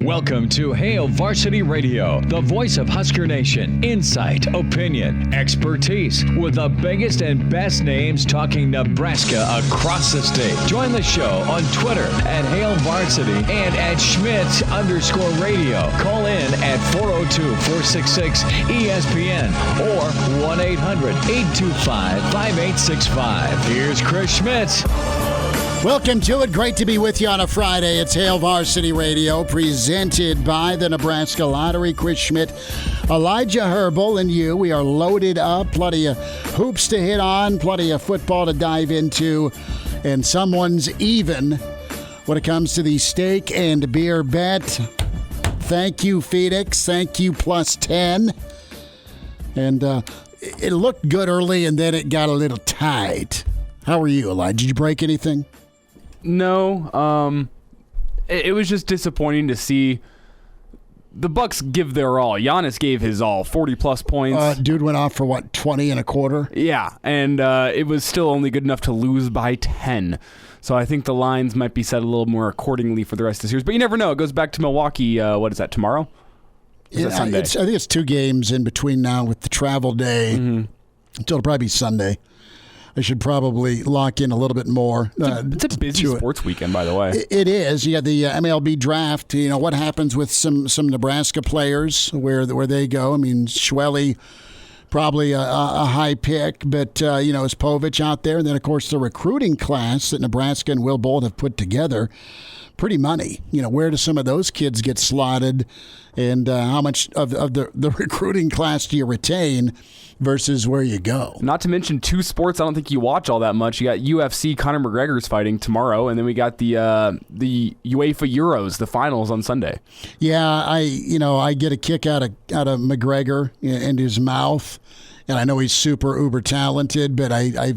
Welcome to Hail Varsity Radio, the voice of Husker Nation. Insight, opinion, expertise, with the biggest and best names talking Nebraska across the state. Join the show on Twitter at Hail Varsity and at Schmidt_radio. Call in at 402-466-ESPN or 1-800-825-5865. Here's Chris Schmidt. Welcome to it. Great to be with you on a Friday. It's Hail Varsity Radio, presented by the Nebraska Lottery. Chris Schmidt, Elijah Herbel, and you. We are loaded up. Plenty of hoops to hit on, plenty of football to dive into, and someone's even when it comes to the steak and beer bet. Thank you, Phoenix. Thank you, plus 10. And it looked good early, and then it got a little tight. How are you, Elijah? Did you break anything? No, it was just disappointing to see the Bucks give their all. Giannis gave his all, 40-plus points. Dude went off for, 20 and a quarter? Yeah, and it was still only good enough to lose by 10. So I think the lines might be set a little more accordingly for the rest of the series. But you never know. It goes back to Milwaukee, what is that, tomorrow? Yeah, Sunday? I think it's 2 games in between now with the travel day. Mm-hmm. So it'll probably be Sunday. I should probably lock in a little bit more. It's a busy sports weekend, by the way. It is. You got the MLB draft. You know, what happens with some Nebraska players, where they go. I mean, Schwelly, probably a high pick, but, is Povich out there? And then, of course, the recruiting class that Nebraska and Will Bolt have put together, pretty money. Where do some of those kids get slotted, and how much of the recruiting class do you retain versus where you go? Not to mention 2 sports I don't think you watch all that much. You got UFC, Conor McGregor's fighting tomorrow, and then we got the UEFA Euros, the finals on Sunday. Yeah, I get a kick out of McGregor and his mouth, and I know he's super uber talented, but I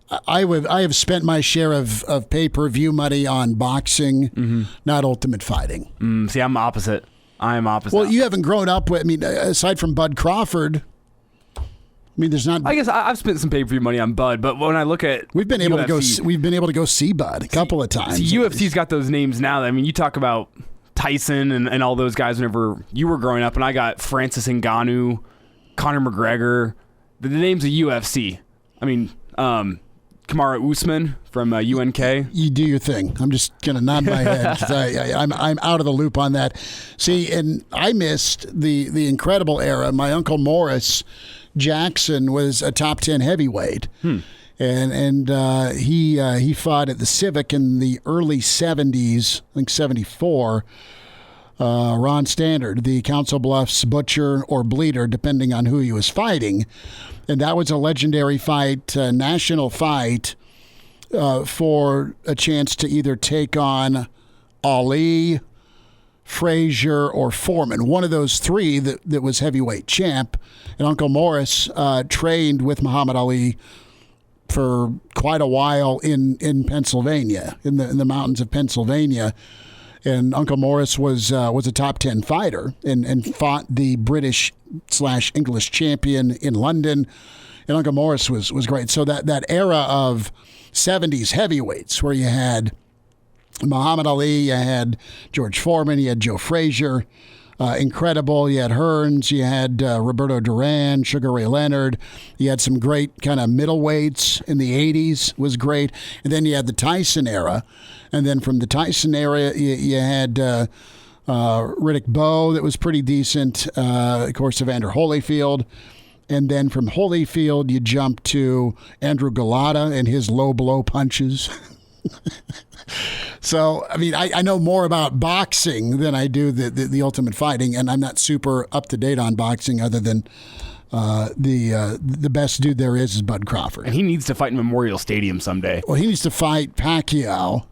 have spent my share of pay-per-view money on boxing, not ultimate fighting. See, I'm opposite. I am opposite. Well, you haven't grown up with, aside from Bud Crawford, there's not. I guess I've spent some pay-per-view money on Bud, but when I look at we've been able UFC, to go see Bud a couple of times. UFC's got those names now. You talk about Tyson and all those guys whenever you were growing up, and I got Francis Ngannou, Conor McGregor, the names of UFC. Kamaru Usman from UNK. You do your thing. I'm just going to nod my head because I'm out of the loop on that. See, and I missed the incredible era. My Uncle Morris Jackson was a top 10 heavyweight. And he fought at the Civic in the early 70s, I think 74. Ron Standard, the Council Bluffs butcher or bleeder, depending on who he was fighting. And that was a legendary fight, national fight, for a chance to either take on Ali, Frazier, or Foreman. One of those 3 that was heavyweight champ. And Uncle Morris trained with Muhammad Ali for quite a while in Pennsylvania, in the mountains of Pennsylvania. And Uncle Morris was a top 10 fighter and fought the British/English champion in London. And Uncle Morris was great. So that era of 70s heavyweights where you had Muhammad Ali, you had George Foreman, you had Joe Frazier, incredible. You had Hearns, you had Roberto Duran, Sugar Ray Leonard. You had some great kind of middleweights in the 80s, was great. And then you had the Tyson era. And then from the Tyson era, you had Riddick Bowe that was pretty decent. Of course, Evander Holyfield. And then from Holyfield, you jump to Andrew Galata and his low blow punches. So, I know more about boxing than I do the ultimate fighting, and I'm not super up to date on boxing other than the best dude there is Bud Crawford. And he needs to fight in Memorial Stadium someday. Well, he needs to fight Pacquiao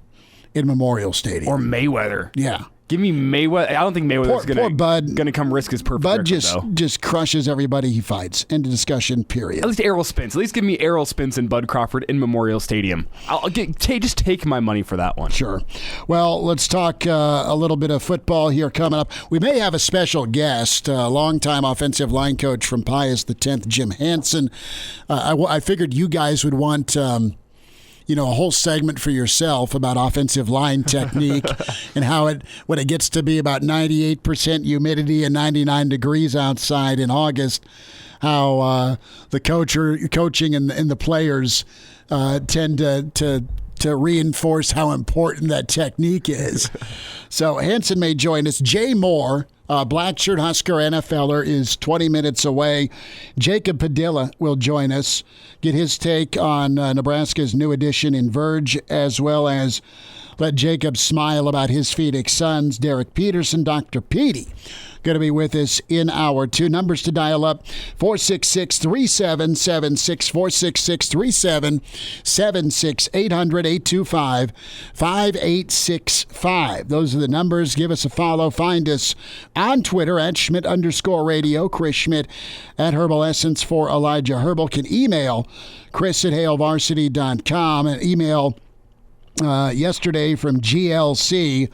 in Memorial Stadium. Or Mayweather. Yeah. Give me Mayweather. I don't think Mayweather's going to come risk his perfect Bud record, just crushes everybody he fights. End of discussion, period. At least Errol Spence. At least give me Errol Spence and Bud Crawford in Memorial Stadium. Just take my money for that one. Sure. Well, let's talk a little bit of football here coming up. We may have a special guest, longtime offensive line coach from Pius the 10th, Jim Hansen. I figured you guys would want a whole segment for yourself about offensive line technique and how when it gets to be about 98% humidity and 99 degrees outside in August, how the coaching and the players tend to reinforce how important that technique is. So Hansen may join us. Jay Moore, Blackshirt Husker NFLer, is 20 minutes away. Jacob Padilla will join us, get his take on Nebraska's new addition in Verge, as well as let Jacob smile about his Phoenix Suns. Derek Peterson, Dr. Petey, going to be with us in hour 2. Numbers to dial up, 466-3776, 466-3776, 800-825-5865. Those are the numbers. Give us a follow. Find us on Twitter at Schmidt_radio. Chris Schmidt at Herbal Essence for Elijah Herbel. Can email Chris at HaleVarsity.com and email yesterday from GLC.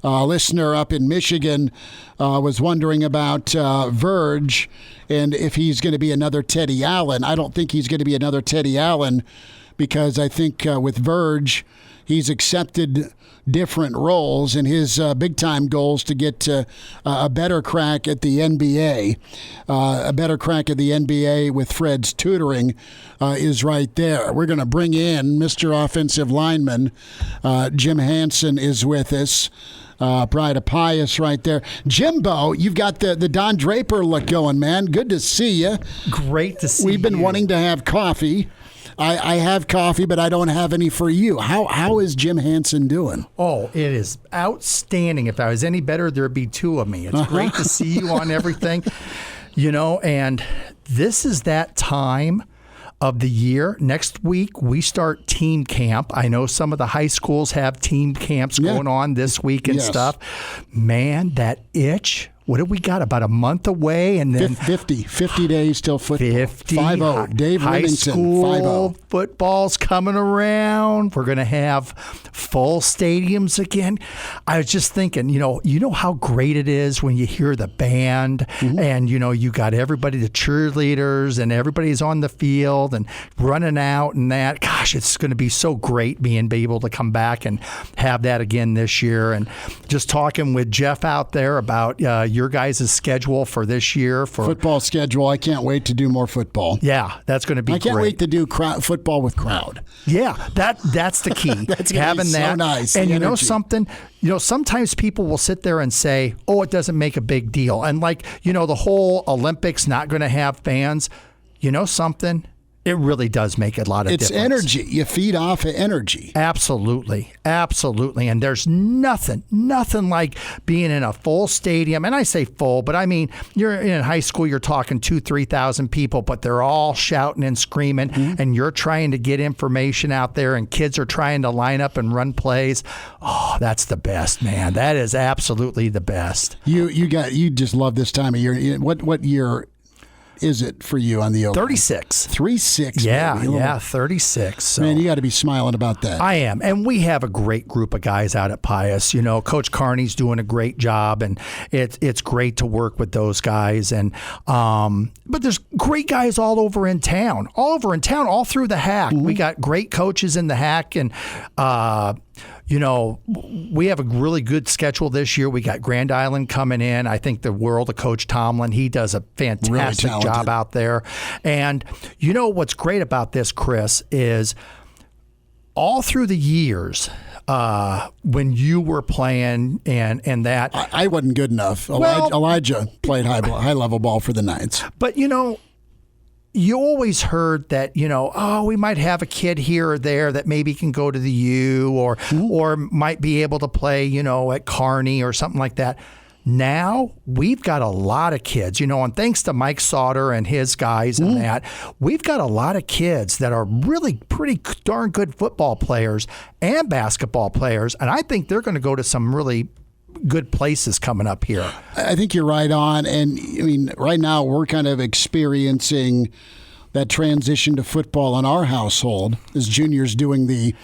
A listener up in Michigan was wondering about Verge and if he's going to be another Teddy Allen. I don't think he's going to be another Teddy Allen because I think with Verge, he's accepted different roles, and his big-time goals to get a better crack at the NBA. A better crack at the NBA with Fred's tutoring is right there. We're going to bring in Mr. Offensive Lineman. Jim Hansen is with us. Pride of Pius right there. Jimbo, you've got the Don Draper look going, man. Good to see you. Great to see you. We've been wanting to have coffee. I have coffee, but I don't have any for you. How is Jim Hansen doing? Oh, it is outstanding. If I was any better, there'd be two of me. It's great to see you on everything. And this is that time of the year. Next week, we start team camp. I know some of the high schools have team camps going on this week and stuff. Man, that itch. What have we got? About a month away, and then 50 days till football. 5-0. Dave high Livingston, school 5-0. Football's coming around. We're going to have full stadiums again. I was just thinking, you know how great it is when you hear the band, and you got everybody, the cheerleaders, and everybody's on the field and running out and that. Gosh, it's going to be so great being able to come back and have that again this year. And just talking with Jeff out there about your guys' schedule for this year. For football schedule, I can't wait to do more football. Yeah, that's going to be great. I can't wait to do football with crowd. Yeah, that's the key. That's having so that. Nice. And the you know energy. something? Sometimes people will sit there and say, "Oh, it doesn't make a big deal." And the whole Olympics not going to have fans. You know something? It really does make a lot of difference. It's energy. You feed off of energy. Absolutely. Absolutely. And there's nothing like being in a full stadium. And I say full, but I mean, you're in high school, you're talking 2,000-3,000 people, but they're all shouting and screaming, and you're trying to get information out there, and kids are trying to line up and run plays. Oh, that's the best, man. That is absolutely the best. You just love this time of year. What year is it for you on the open? 36. 36. Yeah, 36. So. Man, you got to be smiling about that. I am. And we have a great group of guys out at Pius. Coach Carney's doing a great job, and it's great to work with those guys. And but there's great guys all over in town, all through the Hack. We got great coaches in the Hack, and we have a really good schedule this year. We got Grand Island coming in. I think the world of Coach Tomlin. He does a fantastic job out there. And what's great about this, Chris, is all through the years when you were playing and that. I wasn't good enough. Elijah played high-level ball for the Knights. But, you always heard that, we might have a kid here or there that maybe can go to the U or might be able to play, at Kearney or something like that. Now we've got a lot of kids, and thanks to Mike Sauter and his guys and that, we've got a lot of kids that are really pretty darn good football players and basketball players. And I think they're going to go to some really good places coming up here. I think you're right on. And I mean, right now we're kind of experiencing that transition to football in our household as Junior's doing the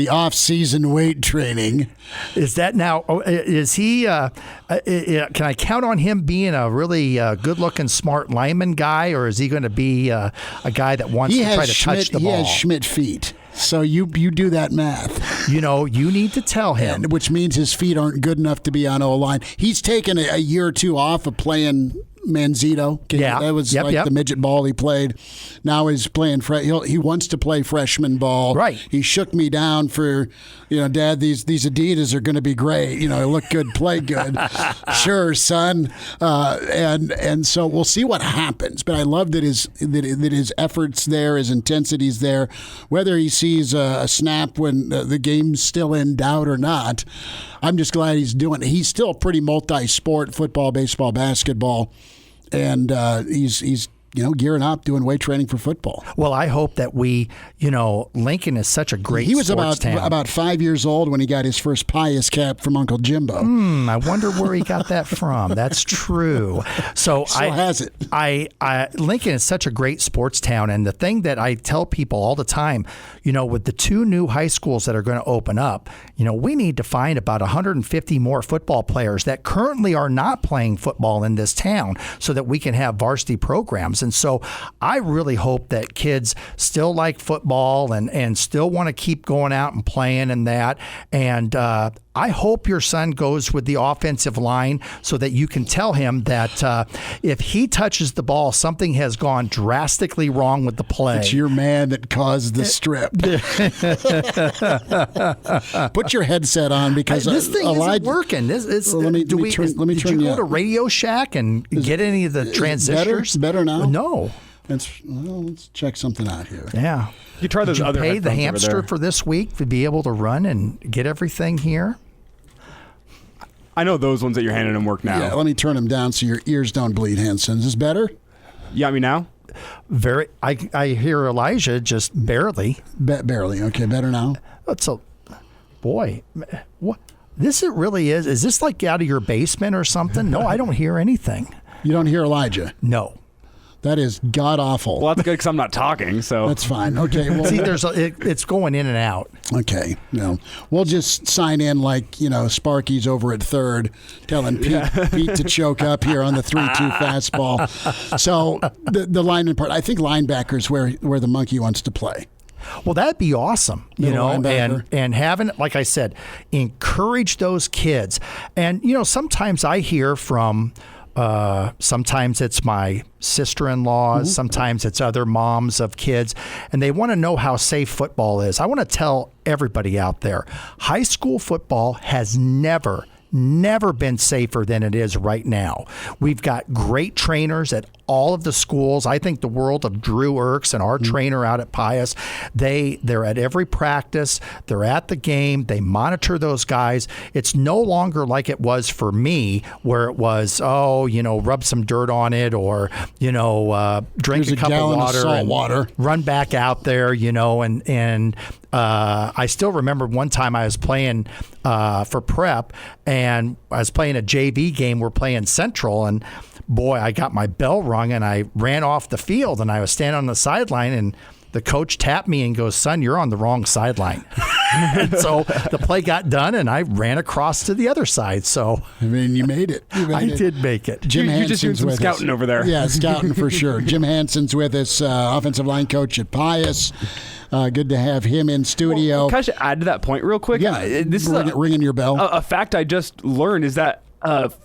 off-season weight training. Is that now? Is he? Can I count on him being a really good-looking, smart lineman guy, or is he going to be a guy that wants to try to touch the ball? He has Schmidt feet. So you do that math. You need to tell him. Which means his feet aren't good enough to be on O-line. He's taken a year or two off of playing Manzito. Yeah. That was the midget ball he played. Now he's playing he wants to play freshman ball. Right. He shook me down for, Dad, these Adidas are going to be great. Look good, play good. Sure, son. And so we'll see what happens. But I love that his efforts there, his intensity's there. Whether he sees a snap when the game's still in doubt or not, I'm just glad he's doing it. He's still pretty multi-sport, football, baseball, basketball. And he's gearing up, doing weight training for football. Well, I hope that Lincoln is such a great He was sports town. about 5 years old when he got his first Pius cap from Uncle Jimbo. I wonder where he got that from. That's true. So has it. Lincoln is such a great sports town, and the thing that I tell people all the time, with the 2 new high schools that are going to open up, we need to find about 150 more football players that currently are not playing football in this town so that we can have varsity programs. And so I really hope that kids still like football and still want to keep going out and playing and that. And I hope your son goes with the offensive line so that you can tell him that if he touches the ball, something has gone drastically wrong with the play. It's your man that caused the strip. Put your headset on because this thing isn't working. Did you go to Radio Shack and get any of the transistors? Better now? No. Let's check something out here. Yeah. You try those other pay the headphones over hamster there. for this week to be able to run and get everything here? I know those ones that you're handing him work now. Yeah, let me turn them down so your ears don't bleed, Hansen. Is this better? You got me now? Very. I hear Elijah just barely. Barely. Okay, better now? Boy, what? This it really is. Is this like out of your basement or something? No, I don't hear anything. You don't hear Elijah? No. That is god-awful. Well, that's good because I'm not talking, so. That's fine. Okay. Well, see, it's going in and out. Okay. We'll just sign in like, Sparky's over at third, telling Pete to choke up here on the 3-2 fastball. So the lineman part, I think linebacker's where the monkey wants to play. Well, that'd be awesome, and having, like I said, encourage those kids. And, sometimes I hear from, sometimes it's my sister-in-laws, sometimes it's other moms of kids, and they want to know how safe football is. I want to tell everybody out there, high school football has never been safer than it is right now. We've got great trainers at all of the schools. I think the world of Drew Irks and our trainer out at Pius. They're at every practice. They're at the game. They monitor those guys. It's no longer like it was for me, where it was, rub some dirt on it, or drink a cup of water, salt water, run back out there, and I still remember one time I was playing for prep, and I was playing a JV game. We're playing Central, and boy, I got my bell rung, and I ran off the field, and I was standing on the sideline, and the coach tapped me and goes, "Son, you're on the wrong sideline." And so the play got done, and I ran across to the other side. So you made it. I did make it. Jim You're Hansen's just doing some with scouting us. over there. Yeah, scouting for sure. Jim Hansen's with us, offensive line coach at Pius. Good to have him in studio. Well, can I just add to that point real quick? Yeah, this is ringing your bell. A fact I just learned is that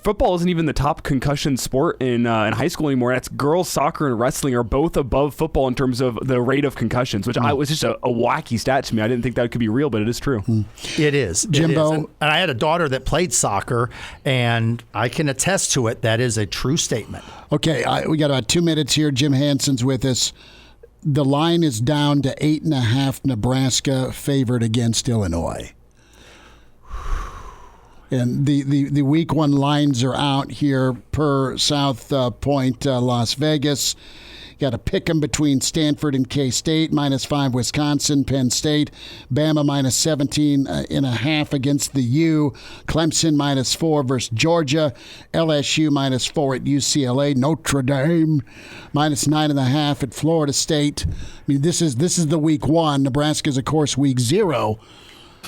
football isn't even the top concussion sport in high school anymore. That's girls soccer and wrestling are both above football in terms of the rate of concussions, which was just a wacky stat to me. I didn't think that could be real, but it is true. It is. Jimbo. And I had a daughter that played soccer, and I can attest to it. That is a true statement. Okay, we got about 2 minutes here. Jim Hansen's with us. The line is down to 8.5. Nebraska favored against Illinois. And the week one lines are out here per South Point, Las Vegas. Got to pick them between Stanford and K-State, -5 Wisconsin, Penn State, Bama -17.5 against the U, Clemson -4 versus Georgia, LSU -4 at UCLA, Notre Dame -9.5 at Florida State. I mean, this is the week one. Nebraska's, of course, week 0.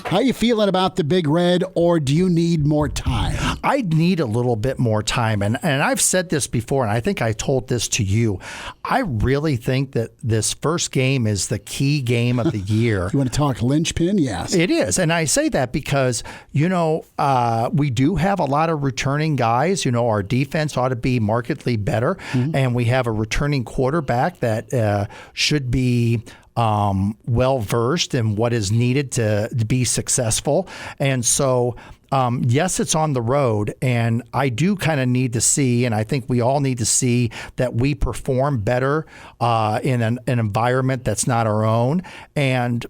How you feeling about the Big Red, or do you need more time? I need a little bit more time. And I've said this before, and I think I told this to you. I really think that this first game is the key game of the year. You want to talk linchpin? Yes. It is. And I say that because, we do have a lot of returning guys. Our defense ought to be markedly better. Mm-hmm. And we have a returning quarterback that should be well versed in what is needed to be successful. And so, yes, it's on the road, and I do kind of need to see, and I think we all need to see that we perform better in an environment that's not our own. And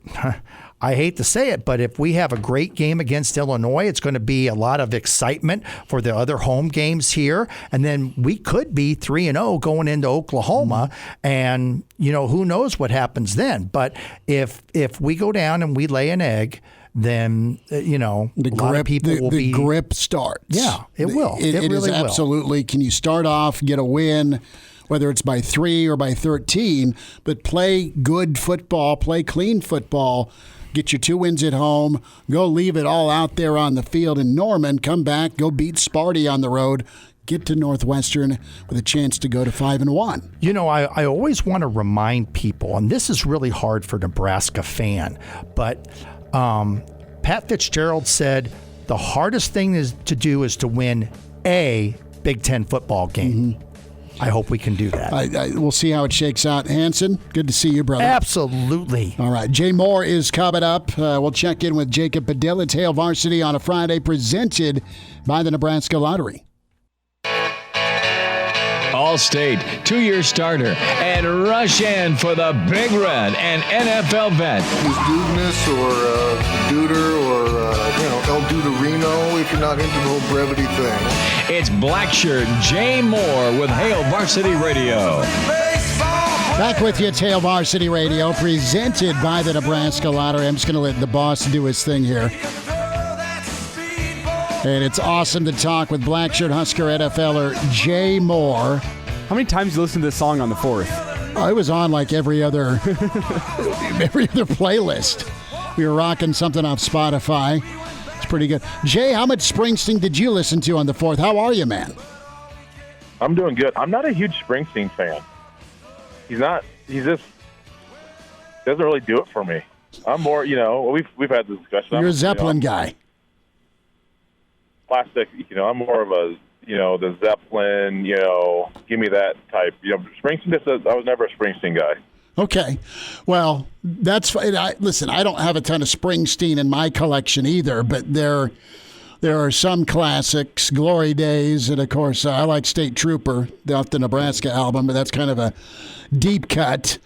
I hate to say it, but if we have a great game against Illinois, it's going to be a lot of excitement for the other home games here. And then we could be 3-0 going into Oklahoma. And, who knows what happens then. But if we go down and we lay an egg, then, a lot of people will be... The grip starts. Yeah, it will. It really is absolutely. Can you start off, get a win, whether it's by 3 or by 13, but play good football, play clean football, get your 2 wins at home, go leave it all out there on the field in Norman, come back, go beat Sparty on the road, get to Northwestern with a chance to go to 5-1. I always want to remind people, and this is really hard for a Nebraska fan, but Pat Fitzgerald said the hardest thing to do is to win a Big Ten football game. Mm-hmm. I hope we can do that. We'll see how it shakes out. Hansen, good to see you, brother. Absolutely. All right. Jay Moore is coming up. We'll check in with Jacob Padilla, Hail Varsity on a Friday, presented by the Nebraska Lottery. All-State, 2-year starter, and rush in for the Big Red and NFL vet. Who's Dudeness or Duder or, El Duderino if you're not into the whole brevity thing. It's Blackshirt Jay Moore with Hail Varsity Radio. Back with you, Hail Varsity Radio, presented by the Nebraska Lottery. I'm just going to let the boss do his thing here. And it's awesome to talk with Blackshirt Husker NFLer Jay Moore. How many times you listen to this song on the 4th? I was on like every other playlist. We were rocking something off Spotify. It's pretty good. Jay, how much Springsteen did you listen to on the 4th? How are you, man? I'm doing good. I'm not a huge Springsteen fan. He's just doesn't really do it for me. I'm more, we've had this discussion. You're a Zeppelin guy. Plastic, I'm more of a, the Zeppelin, give me that type. Springsteen, I was never a Springsteen guy. Okay. Well, that's fine. Listen, I don't have a ton of Springsteen in my collection either, but there are some classics, Glory Days, and of course, I like State Trooper, off the Nebraska album, but that's kind of a deep cut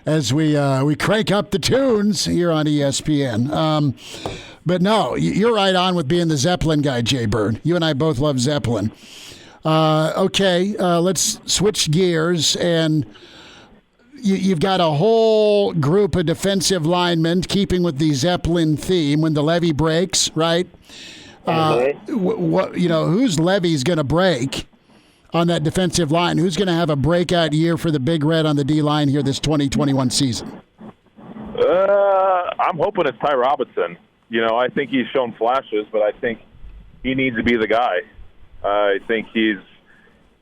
as we crank up the tunes here on ESPN. But no, you're right on with being the Zeppelin guy, Jay Bird. You and I both love Zeppelin. Okay, let's switch gears. And you've got a whole group of defensive linemen keeping with the Zeppelin theme when the levee breaks, right? Whose levee's going to break on that defensive line? Who's going to have a breakout year for the Big Red on the D-line here this 2021 season? I'm hoping it's Ty Robinson. I think he's shown flashes, but I think he needs to be the guy. I think he's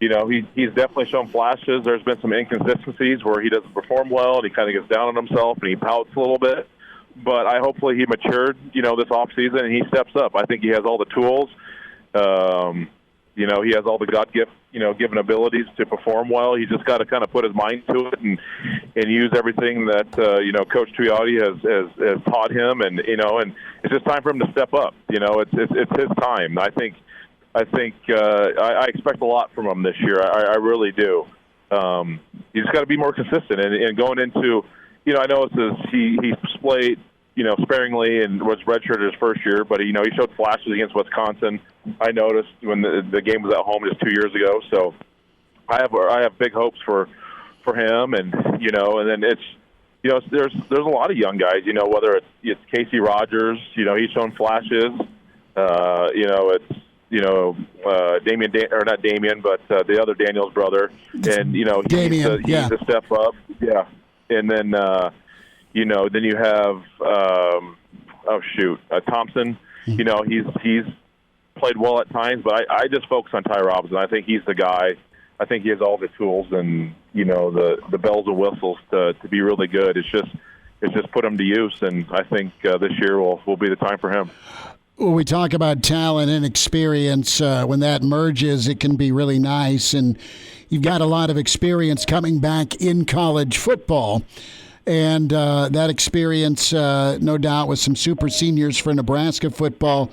definitely shown flashes. There's been some inconsistencies where he doesn't perform well, and he kind of gets down on himself, and he pouts a little bit. But hopefully he matured, this offseason, and he steps up. I think he has all the tools. He has all the given abilities to perform well. He's just got to kind of put his mind to it and use everything that Coach Tuioti has taught him, and it's just time for him to step up. It's his time. I expect a lot from him this year. I really do. He's got to be more consistent and going into. I know he played sparingly and was redshirted his first year, but he showed flashes against Wisconsin. I noticed when the game was at home just 2 years ago. So I have big hopes for him, and and then there's a lot of young guys. Whether it's Casey Rogers, he's shown flashes. Damien or not Damien, but the other Daniels brother, and he needs to step up. Yeah, and then then you have Thompson. You know, he's played well at times, but I just focus on Ty Robinson. I think he's the guy. I think he has all the tools and, you know, the bells and whistles to be really good. It's just put him to use, and I think this year will be the time for him. When we talk about talent and experience, when that merges, it can be really nice. And you've got a lot of experience coming back in college football. And that experience, no doubt, with some super seniors for Nebraska football.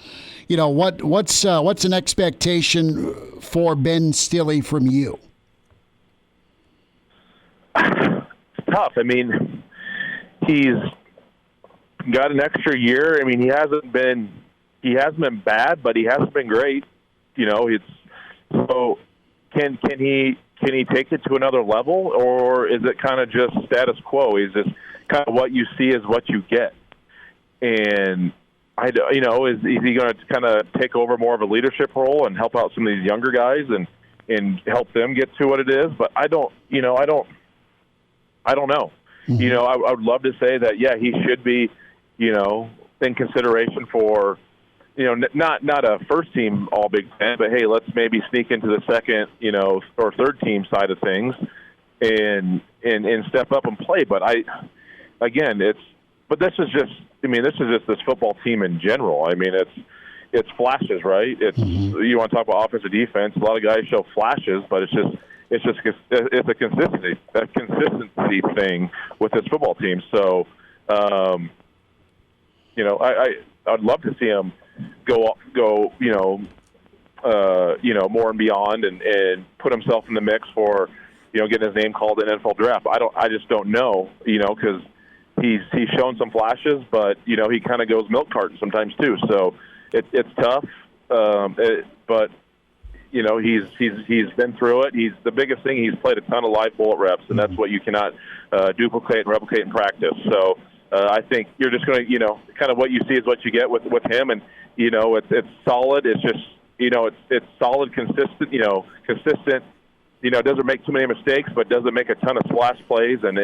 You know, what's an expectation for Ben Stille from you? It's tough. I mean, he's got an extra year. I mean, he hasn't been bad, but he hasn't been great. You know, so can he take it to another level, or is it kind of just status quo? Is this kind of what you see is what you get? And is he going to kind of take over more of a leadership role and help out some of these younger guys and help them get to what it is? But I don't know. Mm-hmm. You know, I would love to say that, yeah, he should be, you know, in consideration for, you know, not a first team all Big Ten, but hey, let's maybe sneak into the second, you know, or third team side of things and step up and play. But this is just this football team in general. I mean, it's flashes, right? You want to talk about offensive defense. A lot of guys show flashes, but it's a consistency thing with this football team. So, you know, I'd love to see him go, more and beyond and put himself in the mix for, you know, getting his name called in the NFL draft. I just don't know, you know, because he's shown some flashes, but, you know, he kind of goes milk carton sometimes too. So it's tough. But, you know, he's been through it. The biggest thing, he's played a ton of live bullet reps, and that's what you cannot duplicate and replicate in practice. So I think you're just going to, you know, kind of what you see is what you get with him. And, you know, it's solid. It's just, you know, it's solid, consistent, you know, doesn't make too many mistakes, but doesn't make a ton of splash plays and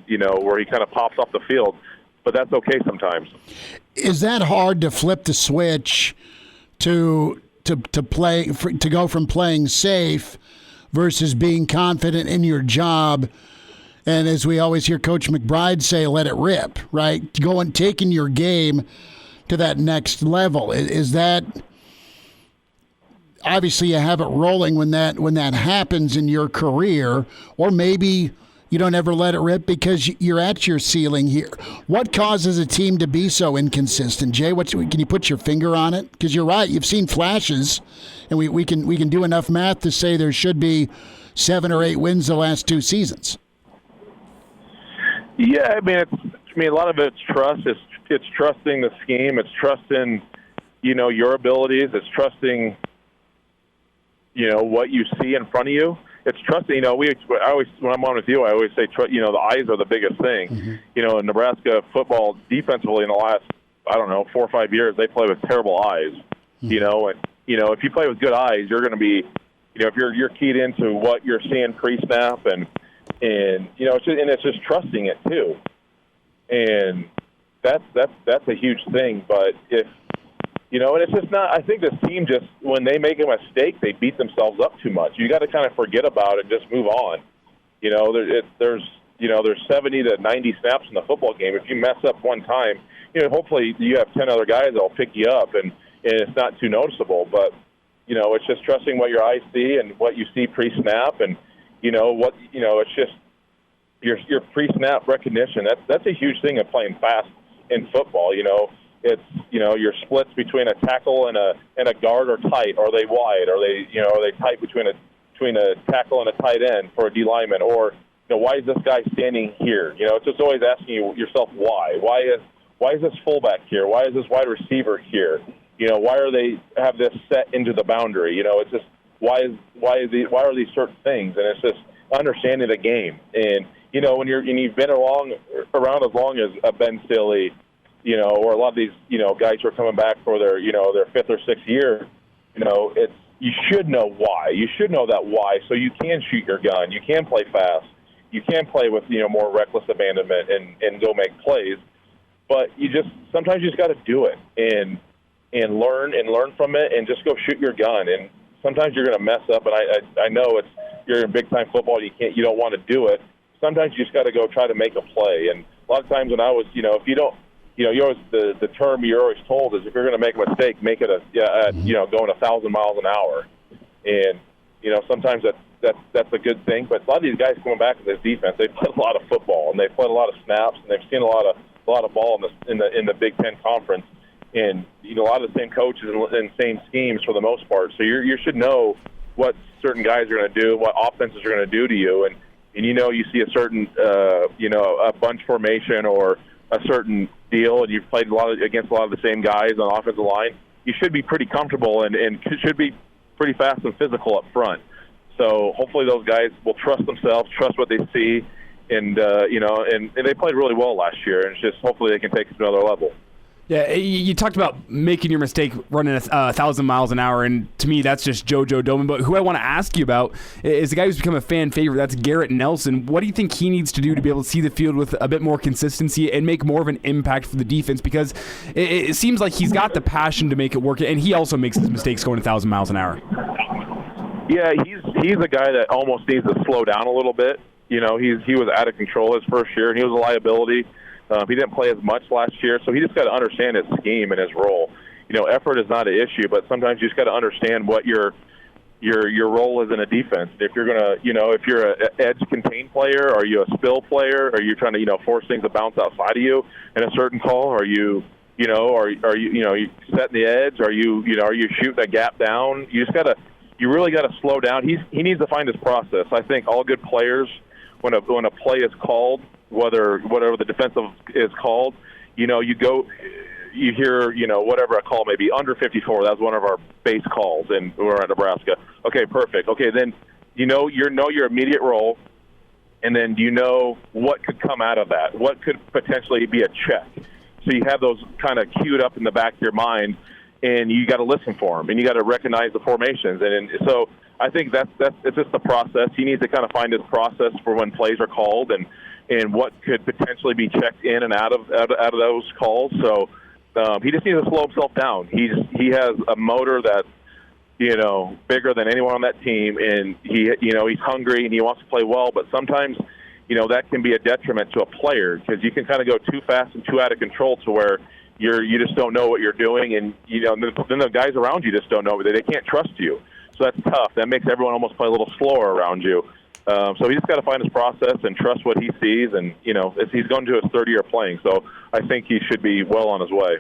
you know, where he kind of pops off the field. But that's okay sometimes. Is that hard to flip the switch to go from playing safe versus being confident in your job? And as we always hear Coach McBride say, let it rip, right? Taking your game to that next level. Is that, obviously you have it rolling when that happens in your career, or maybe you don't ever let it rip because you're at your ceiling here. What causes a team to be so inconsistent, Jay? Can you put your finger on it? Because you're right, you've seen flashes, and we can do enough math to say there should be 7 or 8 wins the last 2 seasons. Yeah, I mean, a lot of it's trust. It's trusting the scheme. It's trusting, you know, your abilities. It's trusting, you know, what you see in front of you. It's trusting, you know, when I'm on with you, I always say, you know, the eyes are the biggest thing. Mm-hmm. You know, in Nebraska football defensively in the last, 4 or 5 years, they play with terrible eyes. Mm-hmm. You know, and, you know, if you play with good eyes, you're going to be, you know, if you're keyed into what you're seeing pre-snap and you know, it's just trusting it too. And that's a huge thing. But if, you know, and it's just not, I think this team just, when they make a mistake, they beat themselves up too much. You got to kind of forget about it and just move on. You know, there's 70 to 90 snaps in the football game. If you mess up one time, you know, hopefully you have 10 other guys that will pick you up and it's not too noticeable. But, you know, it's just trusting what your eyes see and what you see pre-snap, and, you know, it's just your pre-snap recognition. That's a huge thing of playing fast in football. You know, it's, you know, your splits between a tackle and a guard are tight, or are they wide, or are they tight between a tackle and a tight end for a D lineman, or, you know, why is this guy standing here? You know, it's just always asking yourself why. Why is this fullback here? Why is this wide receiver here? You know, why are they have this set into the boundary? You know, it's just why are these certain things? And it's just understanding the game. And, you know, when you've been around as long as a Ben Stille, you know, or a lot of these, you know, guys who are coming back for their 5th or 6th year, you know, you should know why. You should know that why, so you can shoot your gun. You can play fast. You can play with, you know, more reckless abandonment and go make plays. but sometimes you just got to do it and learn from it and just go shoot your gun. And sometimes you're going to mess up, and I know you're in big time football. You don't want to do it. Sometimes you just got to go try to make a play. And a lot of times when I was, if you don't, you always the term you're always told is if you're going to make a mistake, make it going 1,000 miles an hour. And sometimes that's a good thing. But a lot of these guys coming back to this defense, they played a lot of football and they played a lot of snaps and they've seen a lot of ball in the Big Ten Conference. And a lot of the same coaches and same schemes for the most part. So you should know what certain guys are going to do, what offenses are going to do to you, and you see a certain a bunch formation or a certain deal, and you've played against a lot of the same guys on the offensive line. You should be pretty comfortable and should be pretty fast and physical up front. So hopefully those guys will trust themselves, trust what they see, and they played really well last year. And it's just hopefully they can take it to another level. Yeah, you talked about making your mistake running 1,000 miles an hour, and to me, that's just JoJo Domann. But who I want to ask you about is the guy who's become a fan favorite. That's Garrett Nelson. What do you think he needs to do to be able to see the field with a bit more consistency and make more of an impact for the defense? Because it seems like he's got the passion to make it work, and he also makes his mistakes going 1,000 miles an hour. Yeah, he's a guy that almost needs to slow down a little bit. He was out of control his first year, and he was a liability. He didn't play as much last year, so he just got to understand his scheme and his role. Effort is not an issue, but sometimes you just got to understand what your role is in a defense. If you're gonna, if you're an edge contain player, are you a spill player? Are you trying to, force things to bounce outside of you in a certain call? Are you, are you setting the edge? Are you shooting a gap down? You really got to slow down. He needs to find his process. I think all good players, when a play is called, whatever the defensive is called, you hear, whatever a call may be, under 54. That was one of our base calls, and we're at Nebraska. Okay, perfect. Okay, then your immediate role, and then do you know what could come out of that? What could potentially be a check? So you have those kind of queued up in the back of your mind, and you got to listen for them, and you got to recognize the formations. And so I think it's just the process. He needs to kind of find his process for when plays are called, and what could potentially be checked in and out of those calls. So he just needs to slow himself down. He has a motor that's bigger than anyone on that team, and he's hungry and he wants to play well. But sometimes that can be a detriment to a player because you can kind of go too fast and too out of control to where you just don't know what you're doing, and then the guys around you just don't know. They can't trust you. So that's tough. That makes everyone almost play a little slower around you. So he just got to find his process and trust what he sees. And, he's going to his third year playing. So I think he should be well on his way.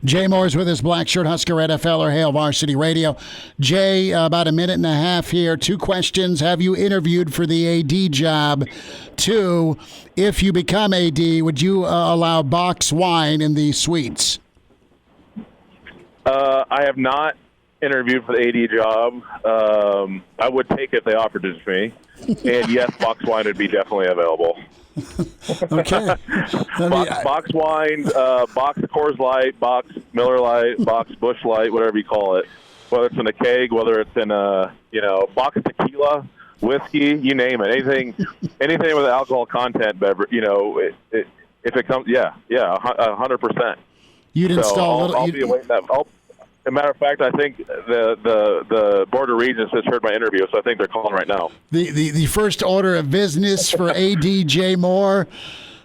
Jay Moore is with us, Blackshirt Husker NFL or Hail Varsity Radio. Jay, about a minute and a half here. 2 questions. Have you interviewed for the AD job? 2, if you become AD, would you allow box wine in the suites? I have not interviewed for the AD job. I would take it if they offered it to me. And yes, box wine would be definitely available. Okay. Box wine, box Coors Light, box Miller Light, box Busch Light, whatever you call it. Whether it's in a keg, whether it's in a box tequila, whiskey, you name it. Anything with alcohol content, beverage. If it comes, 100%. You'd install. I'll be awaiting that. As a matter of fact, I think the Board of Regents just heard my interview, so I think they're calling right now. The first order of business for AD Jay Moore,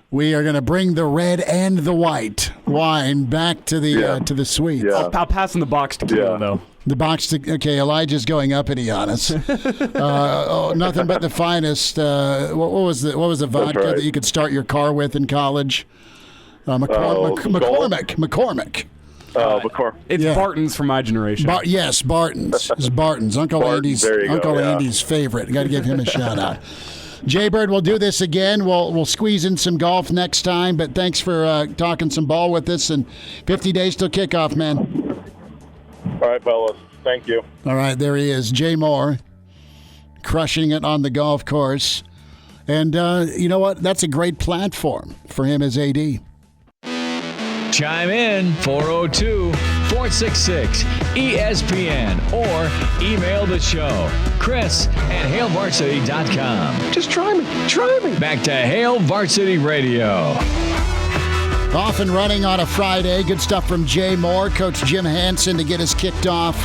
we are going to bring the red and the white wine back to the suite. Yeah. I'll pass on the box tequila, though. The box, okay, Elijah's going up in Giannis. Nothing but the finest. What was the vodka that you could start your car with in college? McCormick. It's Barton's from my generation. Yes, Barton's. It's Barton's. Uncle Andy's favorite. Got to give him a shout out. Jay Bird, we'll do this again. We'll squeeze in some golf next time. But thanks for talking some ball with us. And 50 days till kickoff, man. All right, fellas. Thank you. All right, there he is, Jay Moore, crushing it on the golf course. And you know what? That's a great platform for him as AD. Chime in 402-466-ESPN or email the show, Chris@HailVarsity.com. Just try me. Back to Hail Varsity Radio. Off and running on a Friday. Good stuff from Jay Moore. Coach Jim Hansen to get us kicked off.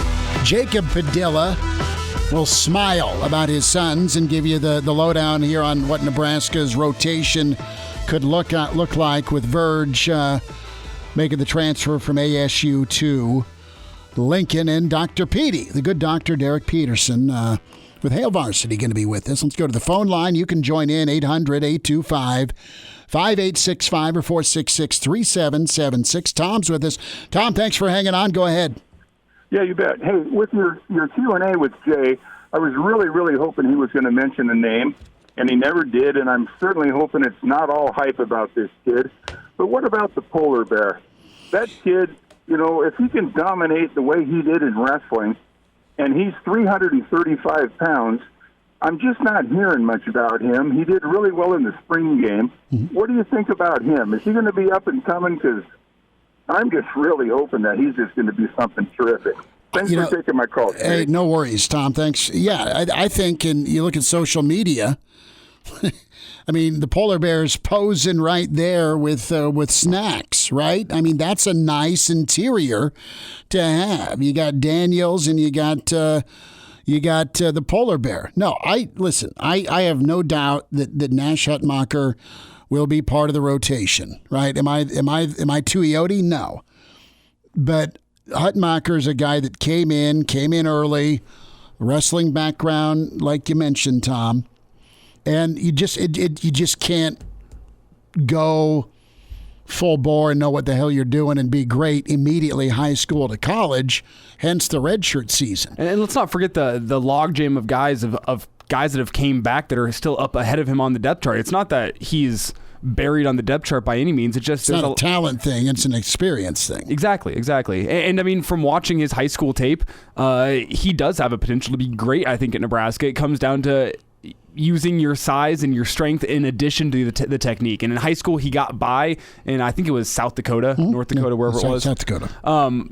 Jacob Padilla will smile about his sons and give you the lowdown here on what Nebraska's rotation could look like with Verge making the transfer from ASU to Lincoln, and Dr. Petey, the good doctor Derek Peterson, with Hail Varsity going to be with us. Let's go to the phone line. You can join in 800-825-5865 or 466-3776. Tom's with us. Tom, thanks for hanging on. Go ahead. Yeah, you bet. Hey, with your Q&A with Jay, I was really, really hoping he was going to mention a name, and he never did, and I'm certainly hoping it's not all hype about this kid. But what about the polar bear? That kid, if he can dominate the way he did in wrestling, and he's 335 pounds, I'm just not hearing much about him. He did really well in the spring game. Mm-hmm. What do you think about him? Is he going to be up and coming? Because I'm just really hoping that he's just going to be something terrific. Thanks for taking my call. Hey, no worries, Tom. Thanks. Yeah, I think, and you look at social media, I mean, the polar bear's posing right there with snacks, right? I mean, that's a nice interior to have. You got Daniels and you got the polar bear. No, I have no doubt that Nash Hutmacher will be part of the rotation, right? Am I too Ioti? No. But Hutmacher's a guy that came in early, wrestling background, like you mentioned, Tom. And you just can't go full bore and know what the hell you're doing and be great immediately high school to college, hence the redshirt season. And let's not forget the logjam of guys of guys that have came back that are still up ahead of him on the depth chart. It's not that he's buried on the depth chart by any means. It's not a talent thing. It's an experience thing. Exactly. And I mean, from watching his high school tape, he does have a potential to be great, I think, at Nebraska. It comes down to using your size and your strength in addition to the technique. And in high school, he got by, and I think it was South Dakota, North Dakota, wherever it was. South Dakota.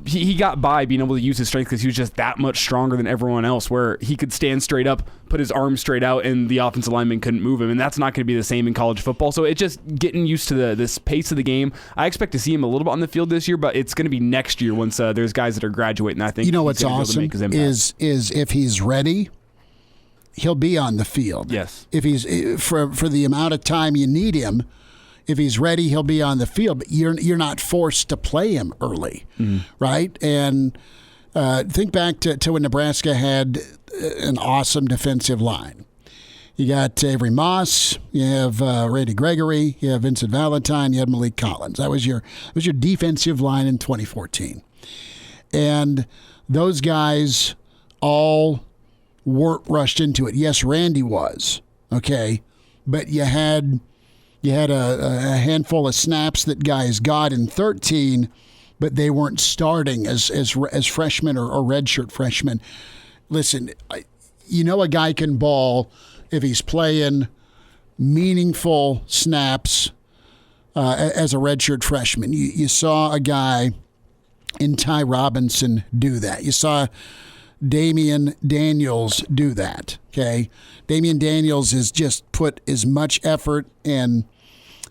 He got by being able to use his strength because he was just that much stronger than everyone else, where he could stand straight up, put his arms straight out, and the offensive lineman couldn't move him. And that's not going to be the same in college football. So it's just getting used to this pace of the game. I expect to see him a little bit on the field this year, but it's going to be next year once there's guys that are graduating. I think what's awesome is if he's ready, he'll be on the field. Yes. If he's for the amount of time you need him, if he's ready, he'll be on the field. But you're not forced to play him early, right? And think back to when Nebraska had an awesome defensive line. You got Avery Moss, you have Randy Gregory, you have Vincent Valentine, you had Malik Collins. That was your defensive line in 2014, and those guys all weren't rushed into it. Yes, Randy was, okay, but you had a handful of snaps that guys got in 13, but they weren't starting as freshmen or redshirt freshmen. Listen, a guy can ball if he's playing meaningful snaps as a redshirt freshman. You saw a guy in Ty Robinson do that. You saw Damien Daniels do that, okay? Damien Daniels has just put as much effort and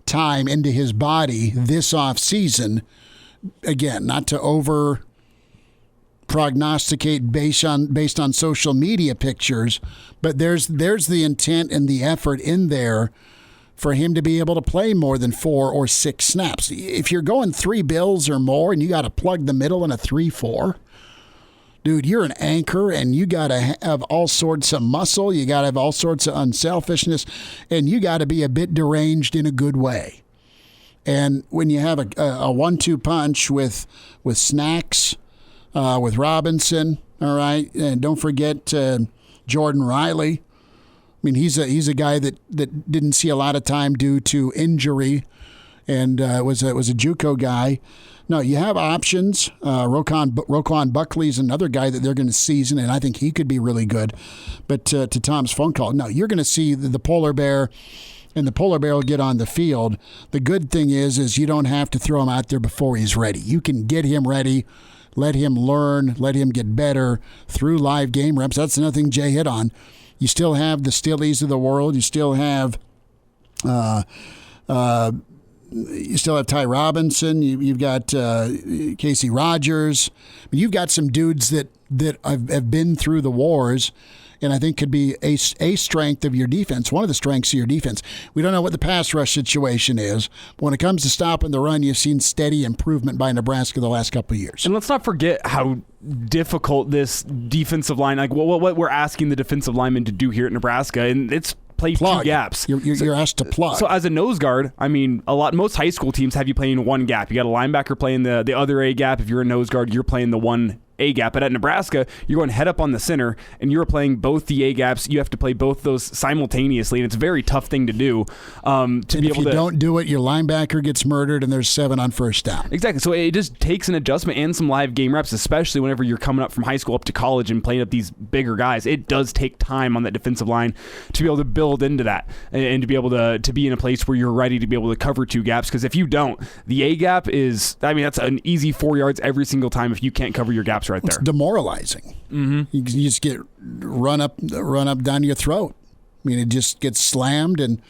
time into his body this offseason. Again, not to over prognosticate based on social media pictures, but there's the intent and the effort in there for him to be able to play more than 4 or 6 snaps. If you're going 3 bills or more and you got to plug the middle in a 3-4, dude, you're an anchor, and you got to have all sorts of muscle. You got to have all sorts of unselfishness, and you got to be a bit deranged in a good way. And when you have a 1-2 punch with snacks, with Robinson, all right, and don't forget Jordan Reilly. I mean, he's a guy that didn't see a lot of time due to injury, and was a JUCO guy. No, you have options. Roquan Buckley's another guy that they're going to season, and I think he could be really good. But to Tom's phone call, no, you're going to see the polar bear, and the polar bear will get on the field. The good thing is you don't have to throw him out there before he's ready. You can get him ready, let him learn, let him get better through live game reps. That's another thing Jay hit on. You still have the Stillies of the world. You still have you still have Ty Robinson. You've got Casey Rogers. You've got some dudes that have been through the wars, and I think could be a strength of your defense, one of the strengths of your defense. We don't know what the pass rush situation is, but when it comes to stopping the run, you've seen steady improvement by Nebraska the last couple of years. And let's not forget how difficult this defensive line, like what we're asking the defensive linemen to do here at Nebraska, and it's play plug. 2 gaps. You're asked to plug. So as a nose guard, I mean, most high school teams have you playing 1 gap. You got a linebacker playing the other A gap. If you're a nose guard, you're playing the 1 A gap. But at Nebraska, you're going head up on the center, and you're playing both the A gaps. You have to play both those simultaneously, and it's a very tough thing to do. If you don't do it, your linebacker gets murdered, and there's 7 on first down. Exactly. So it just takes an adjustment and some live game reps, especially whenever you're coming up from high school up to college and playing up these bigger guys. It does take time on that defensive line to be able to build into that and to be able to be in a place where you're ready to be able to cover 2 gaps. Because if you don't, the A gap is, that's an easy 4 yards every single time if you can't cover your gaps right there. It's demoralizing. Mm-hmm. You just get run up down your throat. I mean, it just gets slammed. And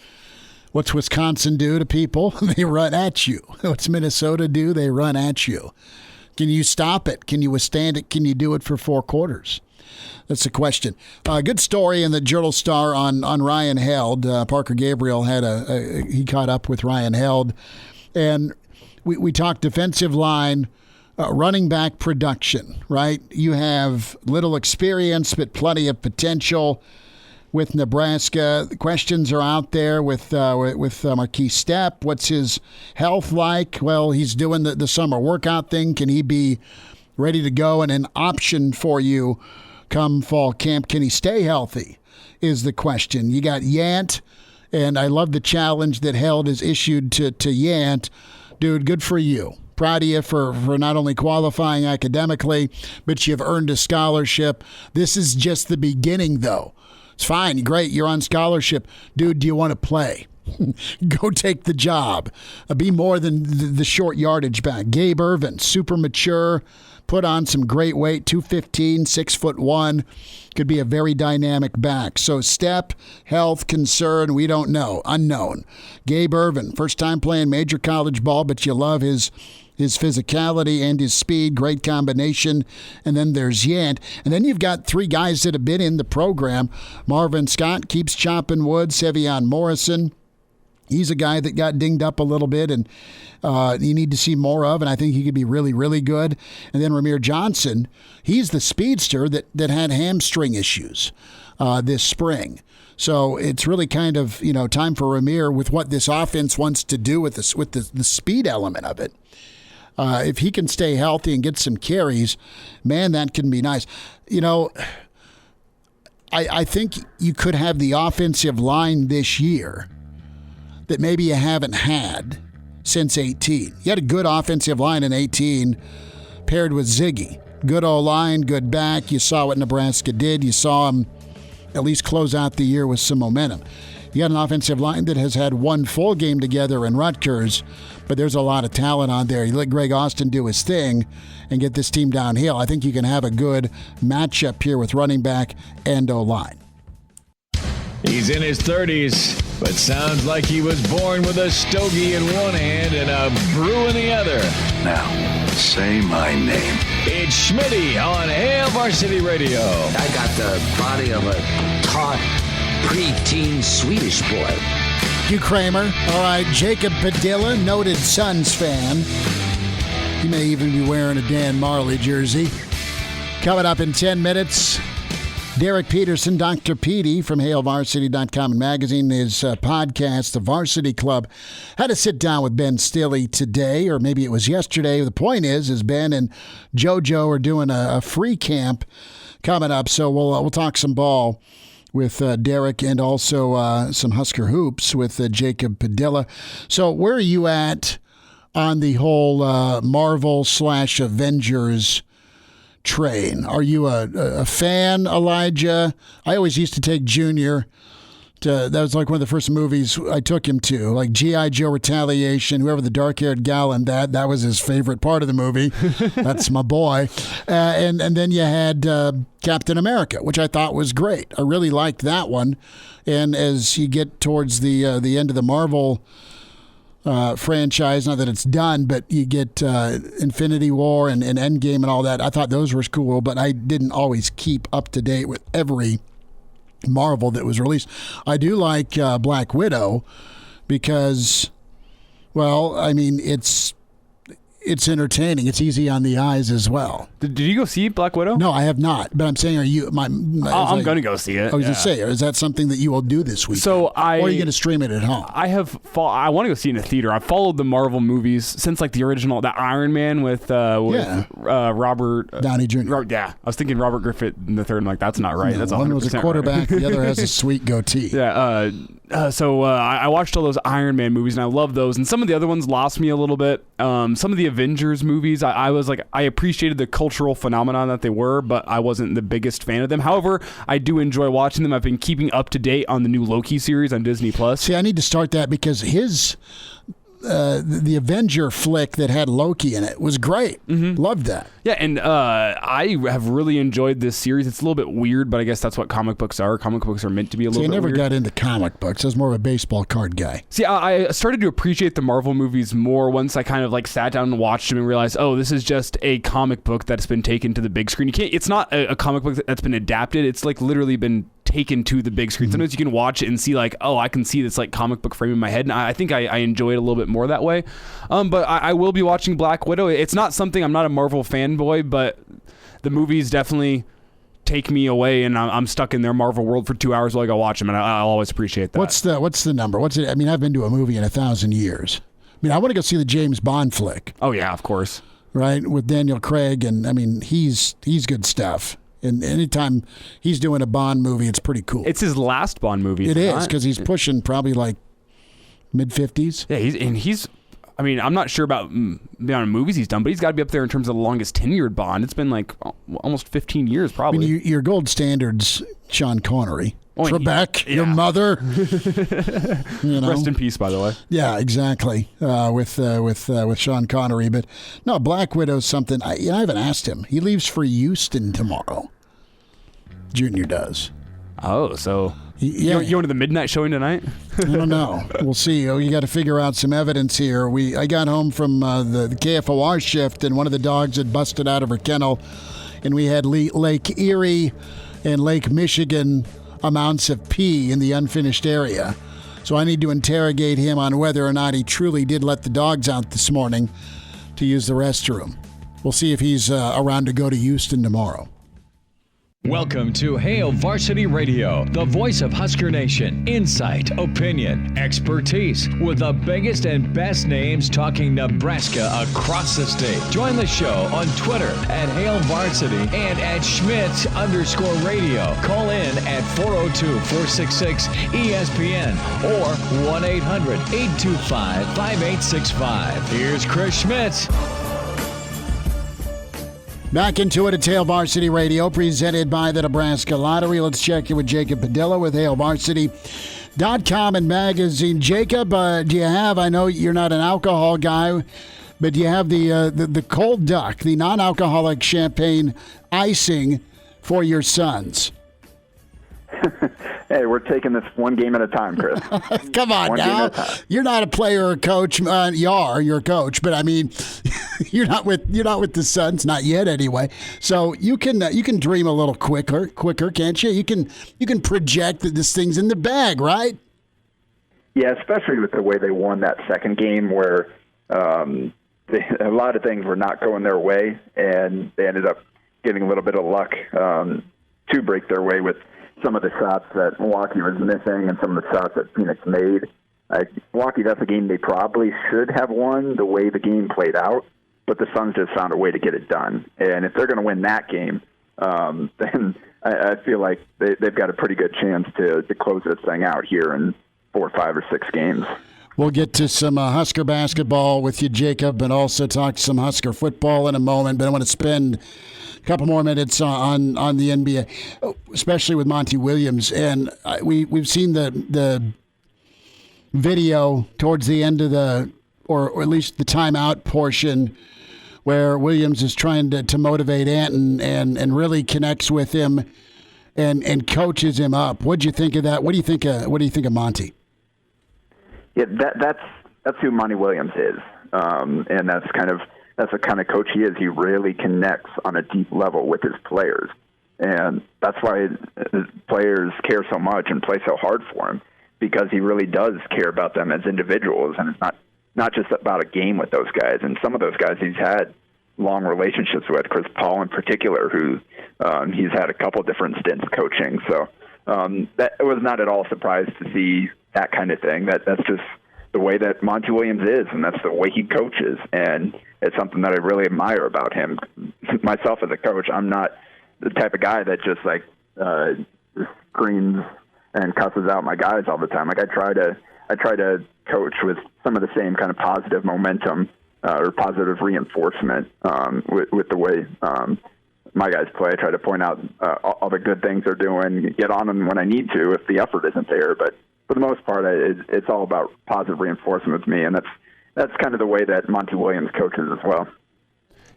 what's Wisconsin do to people? They run at you. What's Minnesota do? They run at you. Can you stop it? Can you withstand it? Can you do it for 4 quarters? That's the question. Good story in the Journal-Star on Ryan Held. Parker Gabriel he caught up with Ryan Held, and we talked defensive line, running back production. Right, you have little experience but plenty of potential with Nebraska. The questions are out there with Marquise Stepp. What's his health like? Well, he's doing the summer workout thing. Can he be ready to go and an option for you come fall camp? Can he stay healthy is the question. You got Yant, and I love the challenge that Held has issued to Yant. Dude, good for you. Proud of you for not only qualifying academically, but you've earned a scholarship. This is just the beginning, though. It's fine. Great. You're on scholarship. Dude, do you want to play? Go take the job. Be more than the short yardage back. Gabe Ervin, super mature, put on some great weight, 215, 6'1", could be a very dynamic back. So Stepp, health concern, we don't know, unknown. Gabe Ervin, first time playing major college ball, but you love his physicality and his speed, great combination. And then there's Yant. And then you've got 3 guys that have been in the program. Marvin Scott keeps chopping wood. Sevion Morrison, he's a guy that got dinged up a little bit and you need to see more of, and I think he could be really, really good. And then Ramir Johnson, he's the speedster that had hamstring issues this spring. So it's really kind of time for Ramir with what this offense wants to do with the speed element of it. If he can stay healthy and get some carries, man, that can be nice. I think you could have the offensive line this year that maybe you haven't had since 18. You had a good offensive line in 18 paired with Ziggy. Good O-line, good back. You saw what Nebraska did. You saw them at least close out the year with some momentum. You got an offensive line that has had 1 full game together in Rutgers, but there's a lot of talent on there. You let Greg Austin do his thing and get this team downhill. I think you can have a good matchup here with running back and O-line. He's in his 30s, but sounds like he was born with a stogie in one hand and a brew in the other. Now, say my name. It's Schmitty on Hail Varsity Radio. I got the body of a taut, preteen Swedish boy. Hugh Kramer. All right, Jacob Padilla, noted Suns fan. He may even be wearing a Dan Marley jersey. Coming up in 10 minutes, Derek Peterson, Dr. Petey from HailVarsity.com and magazine, his podcast, The Varsity Club. Had to sit down with Ben Stille today, or maybe it was yesterday. The point is Ben and JoJo are doing a free camp coming up, so we'll talk some ball with Derek and also some Husker hoops with Jacob Padilla. So where are you at on the whole Marvel/Avengers train? Are you a fan, Elijah? I always used to take Junior that was like one of the first movies I took him to, like G.I. Joe Retaliation, whoever the dark-haired gal in that was his favorite part of the movie. That's my boy. And then you had Captain America, which I thought was great. I really liked that one. And as you get towards the end of the Marvel franchise. Not that it's done, but you get Infinity War and Endgame and all that. I thought those were cool, but I didn't always keep up to date with every Marvel that was released. I do like Black Widow because, well, I mean, it's entertaining. It's easy on the eyes as well. Did you go see Black Widow? No, I have not. But I'm saying, are you? I'm going to go see it. I was going to say, is that something that you will do this week? Or are you going to stream it at home? I want to go see it in a theater. I've followed the Marvel movies since like the original, that Iron Man with Robert Downey Jr. I was thinking Robert Griffith in the third. I'm like, that's not right. No, that's one was a quarterback. Right. The other has a sweet goatee. Yeah. So I watched all those Iron Man movies and I love those. And some of the other ones lost me a little bit. Some of the Avengers movies, I was like, I appreciated the cultural phenomenon that they were, but I wasn't the biggest fan of them. However, I do enjoy watching them. I've been keeping up to date on the new Loki series on Disney Plus. See, I need to start that because the Avenger flick that had Loki in it was great. Mm-hmm. Loved that. Yeah, and I have really enjoyed this series. It's a little bit weird, but I guess that's what comic books are. Comic books are meant to be a little bit weird. I never got into comic books. I was more of a baseball card guy. See, I started to appreciate the Marvel movies more once I kind of like sat down and watched them and realized, oh, this is just a comic book that's been taken to the big screen. It's not a comic book that's been adapted. It's like literally been taken to the big screen. Sometimes you can watch it and see like, oh, I can see this like comic book frame in my head, and I think I enjoy it a little bit more that way. But I will be watching Black Widow. It's not something, I'm not a Marvel fanboy, but the movies definitely take me away, and I'm stuck in their Marvel world for 2 hours while I go watch them, and I'll always appreciate that. What's the number? What's it? I mean, I've been to a movie in 1,000 years. I mean, I want to go see the James Bond flick. Oh yeah, of course. Right, with Daniel Craig, and I mean, he's good stuff. And anytime he's doing a Bond movie, it's pretty cool. It's his last Bond movie. It is, because he's pushing probably like mid-50s. Yeah, he's. I mean, I'm not sure about the amount of movies he's done, but he's got to be up there in terms of the longest tenured Bond. It's been like almost 15 years, probably. I mean, your gold standard's Sean Connery. Oh, Trebek, your mother. Rest in peace, by the way. Yeah, exactly. With Sean Connery, but no, Black Widow's something. I haven't asked him. He leaves for Houston tomorrow. Junior does. Oh, so you going to the midnight showing tonight? I don't know. We'll see. You got to figure out some evidence here. I got home from the KFOR shift, and one of the dogs had busted out of her kennel, and we had Lake Erie and Lake Michigan amounts of pee in the unfinished area. So I need to interrogate him on whether or not he truly did let the dogs out this morning to use the restroom. We'll see if he's around to go to Houston tomorrow. Welcome to Hail Varsity Radio, the voice of Husker Nation. Insight, opinion, expertise, with the biggest and best names talking Nebraska across the state. Join the show on Twitter at Hail Varsity and at Schmidt_radio. Call in at 402-466-ESPN or 1-800-825-5865. Here's Chris Schmidt. Back into it at Hail Varsity Radio, presented by the Nebraska Lottery. Let's check in with Jacob Padilla with HailVarsity.com and magazine. Jacob, do you have, I know you're not an alcohol guy, but do you have the Cold Duck, the non-alcoholic champagne icing for your sons? Hey, we're taking this one game at a time, Chris. Come on now. You're not a player or a coach. You're a coach, but I mean, you're not with the Suns, not yet anyway. So you can dream a little quicker, can't you? You can project that this thing's in the bag, right? Yeah, especially with the way they won that second game, where a lot of things were not going their way, and they ended up getting a little bit of luck to break their way with some of the shots that Milwaukee was missing and some of the shots that Phoenix made. Milwaukee, that's a game they probably should have won the way the game played out, but the Suns just found a way to get it done. And if they're going to win that game, then I feel like they've got a pretty good chance to close this thing out here in 4, 5, or 6 games. We'll get to some Husker basketball with you, Jacob, and also talk some Husker football in a moment, but I want to spend a couple more minutes on the NBA, especially with Monty Williams. And we've seen the video towards the end of or at least the timeout portion, where Williams is trying to motivate Anton and really connects with him and coaches him up. What'd you think of that? What do you think of Monty? Yeah, that's that's who Monty Williams is, and that's the kind of coach he is. He really connects on a deep level with his players, and that's why his players care so much and play so hard for him, because he really does care about them as individuals, and it's not just about a game with those guys. And some of those guys he's had long relationships with, Chris Paul in particular, who he's had a couple different stints coaching. So that was not at all surprised to see that kind of thing. That's just the way that Monty Williams is, and that's the way he coaches. And it's something that I really admire about him. Myself as a coach, I'm not the type of guy that just screams and cusses out my guys all the time. Like I try to coach with some of the same kind of positive momentum or positive reinforcement with the way my guys play. I try to point out all the good things they're doing, get on them when I need to if the effort isn't there. But for the most part, it's all about positive reinforcement with me, and that's kind of the way that Monty Williams coaches as well.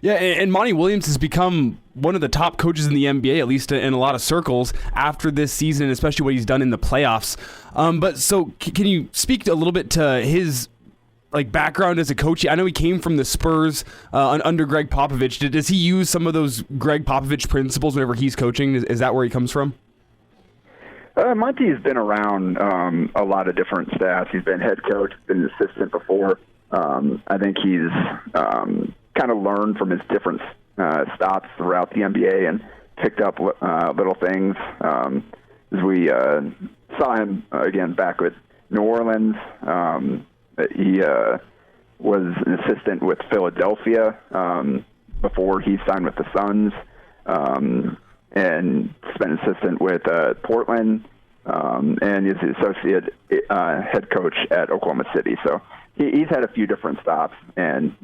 Yeah, and Monty Williams has become one of the top coaches in the NBA, at least in a lot of circles, after this season, especially what he's done in the playoffs. But so can you speak a little bit to his background as a coach? I know he came from the Spurs under Greg Popovich. Does he use some of those Greg Popovich principles whenever he's coaching? Is that where he comes from? Monty's been around a lot of different staffs. He's been head coach, been an assistant before. I think he's kind of learned from his different stops throughout the NBA and picked up little things. As we saw him again back with New Orleans, he was an assistant with Philadelphia before he signed with the Suns, and spent an assistant with Portland, and is the associate head coach at Oklahoma City. So he's had a few different stops, and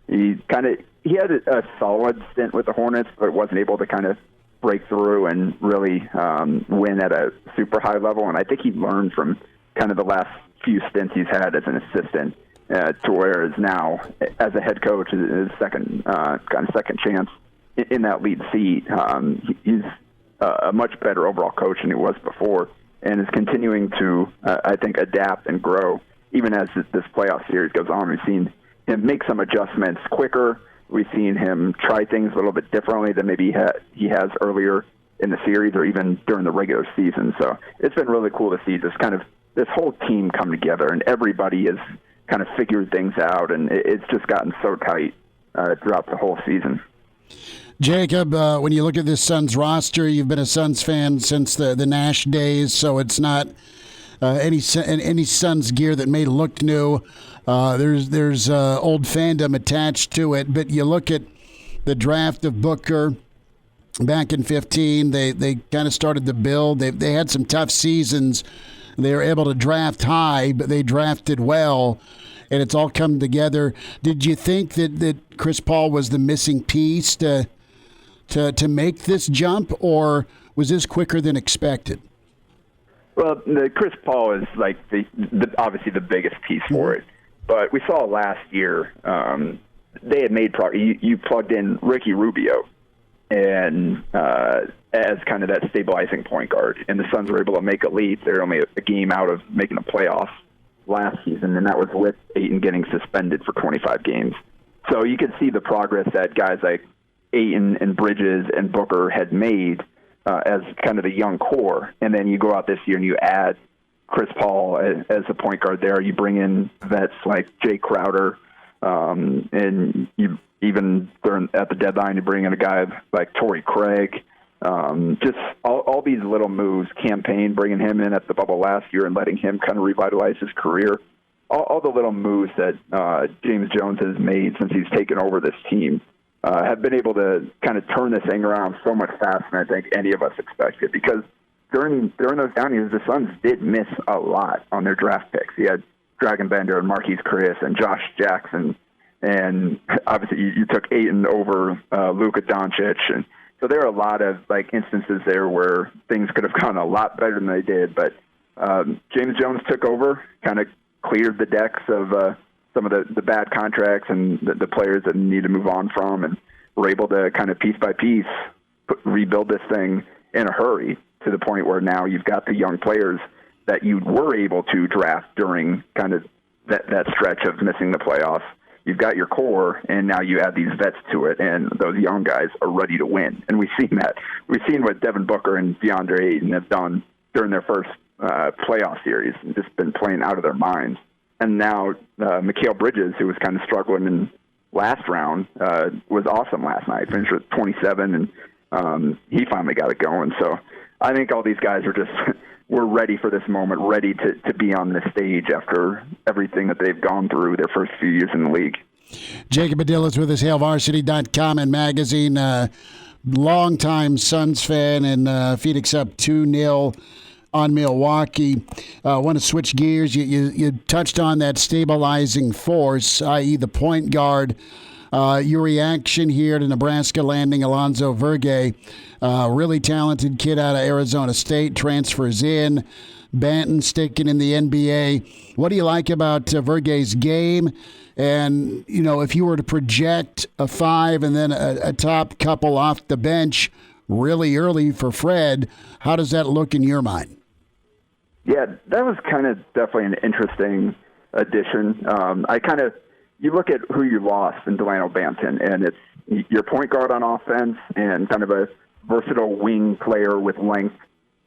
he had a solid stint with the Hornets, but wasn't able to kind of break through and really win at a super high level. And I think he learned from kind of the last few stints he's had as an assistant to where is now as a head coach, his second chance in that lead seat. He's a much better overall coach than he was before, and is continuing to, I think, adapt and grow. Even as this playoff series goes on, we've seen him make some adjustments quicker. We've seen him try things a little bit differently than maybe he has earlier in the series or even during the regular season. So it's been really cool to see this whole team come together, and everybody has kind of figured things out, and it's just gotten so tight throughout the whole season. Jacob, when you look at this Suns roster, you've been a Suns fan since the Nash days, so it's not any Suns gear that may look new. There's old fandom attached to it, but you look at the draft of Booker back in 2015. They kind of started to build. They had some tough seasons. They were able to draft high, but they drafted well, and it's all come together. Did you think that Chris Paul was the missing piece to make this jump, or was this quicker than expected? Well, Chris Paul is obviously the biggest piece for it. But we saw last year they had made progress. You plugged in Ricky Rubio and as kind of that stabilizing point guard, and the Suns were able to make a lead. They're only a game out of making a playoff last season, and that was with Ayton getting suspended for 25 games. So you could see the progress that guys like Ayton and Bridges and Booker had made as kind of the young core. And then you go out this year and you add Chris Paul as a point guard there. You bring in vets like Jay Crowder, and you even at the deadline you bring in a guy like Torrey Craig. Just all these little moves, campaign, bringing him in at the bubble last year and letting him kind of revitalize his career. All the little moves that James Jones has made since he's taken over this team have been able to kind of turn this thing around so much faster than I think any of us expected. Because during those down years, the Suns did miss a lot on their draft picks. You had Dragon Bender and Marquise Chris and Josh Jackson, and obviously you took Ayton over Luka Doncic, and so there are a lot of instances there where things could have gone a lot better than they did. But James Jones took over, kind of cleared the decks of some of the bad contracts and the players that need to move on from, and were able to kind of piece by piece rebuild this thing in a hurry to the point where now you've got the young players that you were able to draft during kind of that stretch of missing the playoffs. You've got your core, and now you add these vets to it, and those young guys are ready to win. And we've seen that. We've seen what Devin Booker and DeAndre Ayton have done during their first playoff series, and just been playing out of their minds. And now Mikal Bridges, who was kind of struggling in last round, was awesome last night. Finished with 27, and he finally got it going. So I think all these guys are just we're ready for this moment, ready to be on this stage after everything that they've gone through their first few years in the league. Jacob Padilla is with us, HailVarsity.com and magazine. Longtime Suns fan, and Phoenix up 2-0 on Milwaukee. Want to switch gears. You touched on that stabilizing force, i.e. the point guard. Your reaction here to Nebraska landing Alonzo Verge, really talented kid out of Arizona State, transfers in. Banton sticking in the NBA. What do you like about Verge's game? And, if you were to project a 5 and then a top couple off the bench really early for Fred, how does that look in your mind? Yeah, that was kind of definitely an interesting addition. You look at who you lost in Delano Banton, and it's your point guard on offense and kind of a versatile wing player with length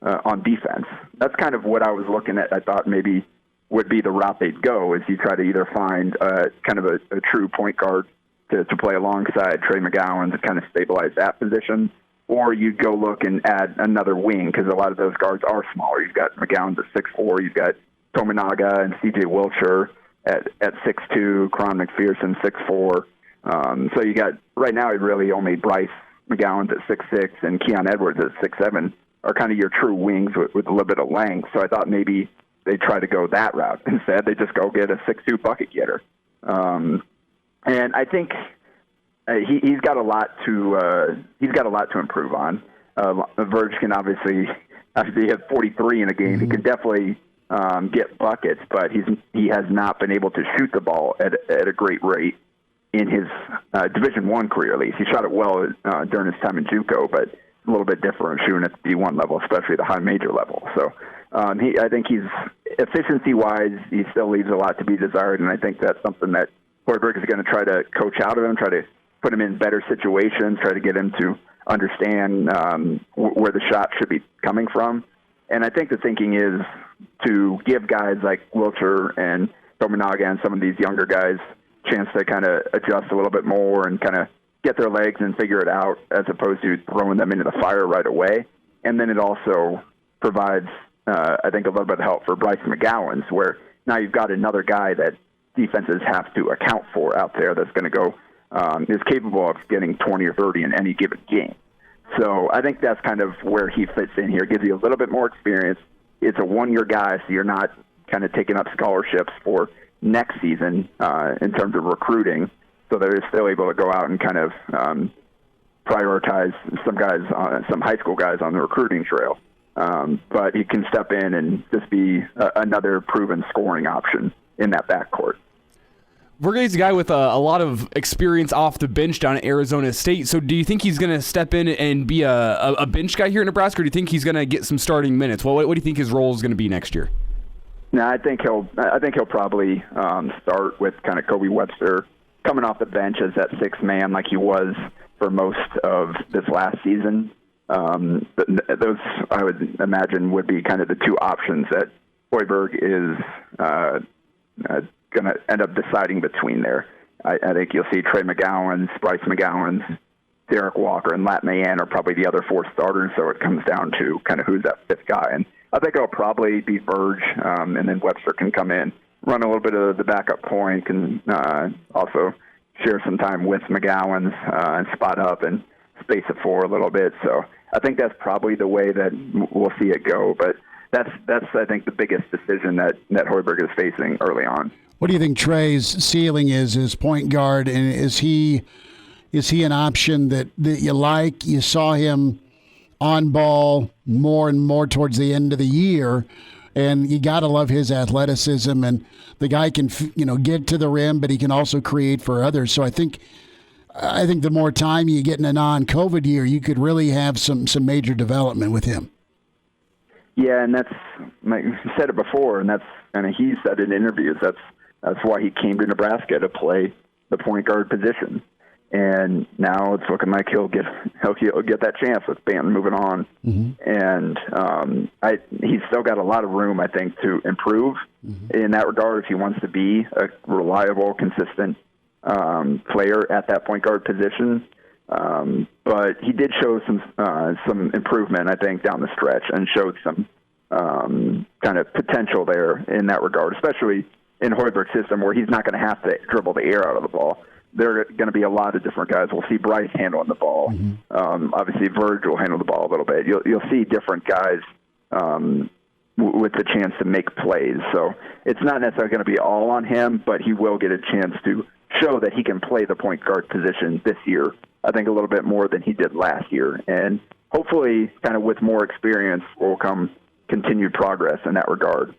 on defense. That's kind of what I was looking at. I thought maybe would be the route they'd go, is you try to either find kind of a true point guard to play alongside Trey McGowan to kind of stabilize that position, or you go look and add another wing, because a lot of those guards are smaller. You've got McGowan's at 6'4", you've got Tominaga and C.J. Wilcher at 6'2", Kron McPherson 6'4". So you got, right now, really only Bryce McGowan's at 6'6", and Keon Edwards at 6'7", are kind of your true wings with a little bit of length. So I thought maybe they try to go that route. Instead, they just go get a 6'2" bucket getter. And I think he's got a lot to improve on. Verge can obviously have 43 in a game. He can definitely get buckets, but he has not been able to shoot the ball at a great rate in his Division I career, at least. He shot it well during his time in JUCO, but a little bit different shooting at the D1 level, especially the high major level. So I think he's efficiency-wise, he still leaves a lot to be desired, and I think that's something that Hoiberg is going to try to coach out of him, try to put him in better situations, try to get him to understand where the shot should be coming from. And I think the thinking is to give guys like Wilcher and Tominaga and some of these younger guys a chance to kind of adjust a little bit more and kind of get their legs and figure it out, as opposed to throwing them into the fire right away. And then it also provides, I think, a little bit of help for Bryce McGowan's, where now you've got another guy that defenses have to account for out there that's going to go, is capable of getting 20 or 30 in any given game. So I think that's kind of where he fits in here. Gives you a little bit more experience. It's a one-year guy, so you're not kind of taking up scholarships for next season in terms of recruiting. So they're still able to go out and kind of prioritize some high school guys on the recruiting trail. But he can step in and just be another proven scoring option in that backcourt. Verge's a guy with a lot of experience off the bench down at Arizona State. So do you think he's going to step in and be a bench guy here in Nebraska, or do you think he's going to get some starting minutes? What do you think his role is going to be next year? No, I think he'll probably start with kind of Kobe Webster coming off the bench as that sixth man like he was for most of this last season. Those, I would imagine, would be kind of the two options that Hoiberg is going to end up deciding between there. I think you'll see Trey McGowan's, Bryce McGowan's, Derek Walker, and Lat Mayan are probably the other four starters, so it comes down to kind of who's that fifth guy. And I think it'll probably be Verge, and then Webster can come in, run a little bit of the backup point, and also share some time with McGowan's and spot up and space it for a little bit. So I think that's probably the way that we'll see it go. But that's I think, the biggest decision that Hoiberg is facing early on. What do you think Trey's ceiling is as point guard, and is he an option that you like? You saw him on ball more and more towards the end of the year, and you got to love his athleticism, and the guy can get to the rim, but he can also create for others. So I think the more time you get in a non-COVID year, you could really have some major development with him. Yeah, and that's, like you said it before, and he said in interviews, that's That's why he came to Nebraska, to play the point guard position. And now it's looking like he'll get that chance with Banton moving on. And he's still got a lot of room, I think, to improve in that regard if he wants to be a reliable, consistent player at that point guard position. But he did show some improvement, I think, down the stretch, and showed some kind of potential there in that regard, especially in Hoiberg's system where he's not going to have to dribble the air out of the ball. There are going to be a lot of different guys. We'll see Bryce handling the ball. Obviously, Verge will handle the ball a little bit. You'll see different guys with the chance to make plays. So it's not necessarily going to be all on him, but he will get a chance to show that he can play the point guard position this year, I think a little bit more than he did last year. And hopefully, kind of with more experience, will come continued progress in that regard,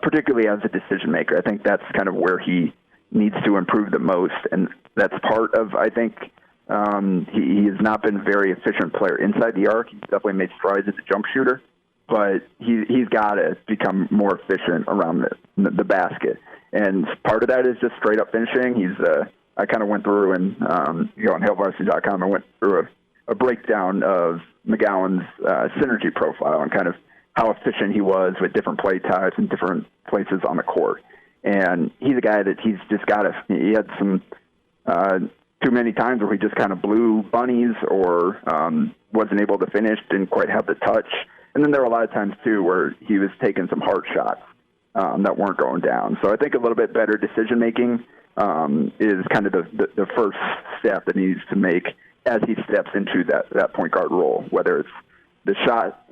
particularly as a decision maker. I think that's kind of where he needs to improve the most, and that's part of, I think, he has not been a very efficient player inside the arc. He's definitely made strides as a jump shooter, but he's got to become more efficient around the basket. And part of that is just straight up finishing. I kind of went through and on HailVarsity.com, I went through a breakdown of McGowan's synergy profile and kind of how efficient he was with different play types and different places on the court. And he's a guy that he had some too many times where he just kind of blew bunnies or wasn't able to finish, didn't quite have the touch. And then there were a lot of times, too, where he was taking some hard shots that weren't going down. So I think a little bit better decision-making is kind of the first step that he needs to make as he steps into that point guard role, whether it's the shot,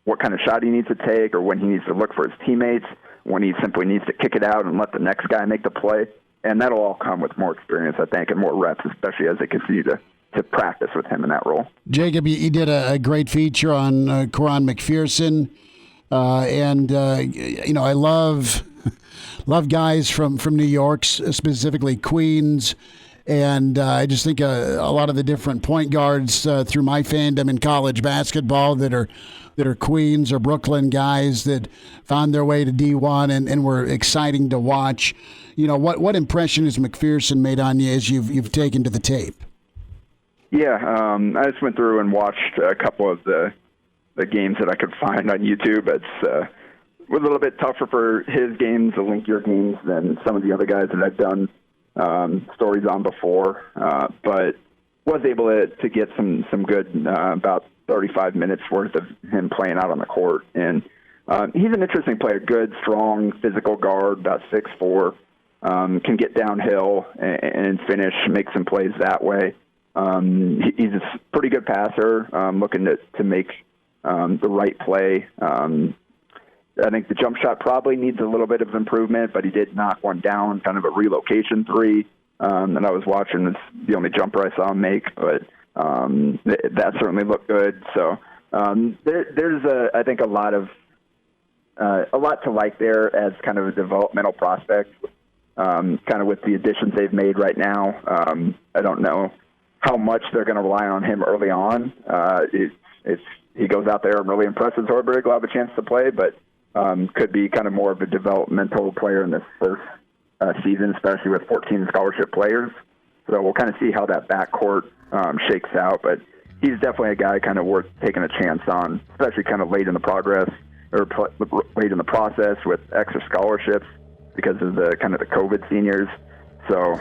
what kind of shot he needs to take, or when he needs to look for his teammates, when he simply needs to kick it out and let the next guy make the play. And that'll all come with more experience, I think, and more reps, especially as they continue to practice with him in that role. Jacob, you did a great feature on Koron McPherson. I love guys from New York, specifically Queens. And I just think a lot of the different point guards through my fandom in college basketball that are Queens or Brooklyn guys that found their way to D1 and were exciting to watch. What impression has McPherson made on you as you've taken to the tape? Yeah, I just went through and watched a couple of the games that I could find on YouTube. It's was a little bit tougher for his games, the link-year games, than some of the other guys that I've done stories on before, but was able to get some good about 35 minutes worth of him playing out on the court. And he's an interesting player, good, strong, physical guard, about 6'4", can get downhill and finish, make some plays that way. He's a pretty good passer, looking to make the right play. I think the jump shot probably needs a little bit of improvement, but he did knock one down, kind of a relocation three. And I was watching. It's the only jumper I saw him make, but that certainly looked good. So there's I think a lot to like there as kind of a developmental prospect, kind of with the additions they've made right now. I don't know how much they're going to rely on him early on. If he goes out there and really impresses Hoiberg, he'll have a chance to play, but could be kind of more of a developmental player in this first season, especially with 14 scholarship players. So we'll kind of see how that backcourt shakes out. But he's definitely a guy kind of worth taking a chance on, especially kind of late in the late in the process with extra scholarships because of the kind of the COVID seniors. So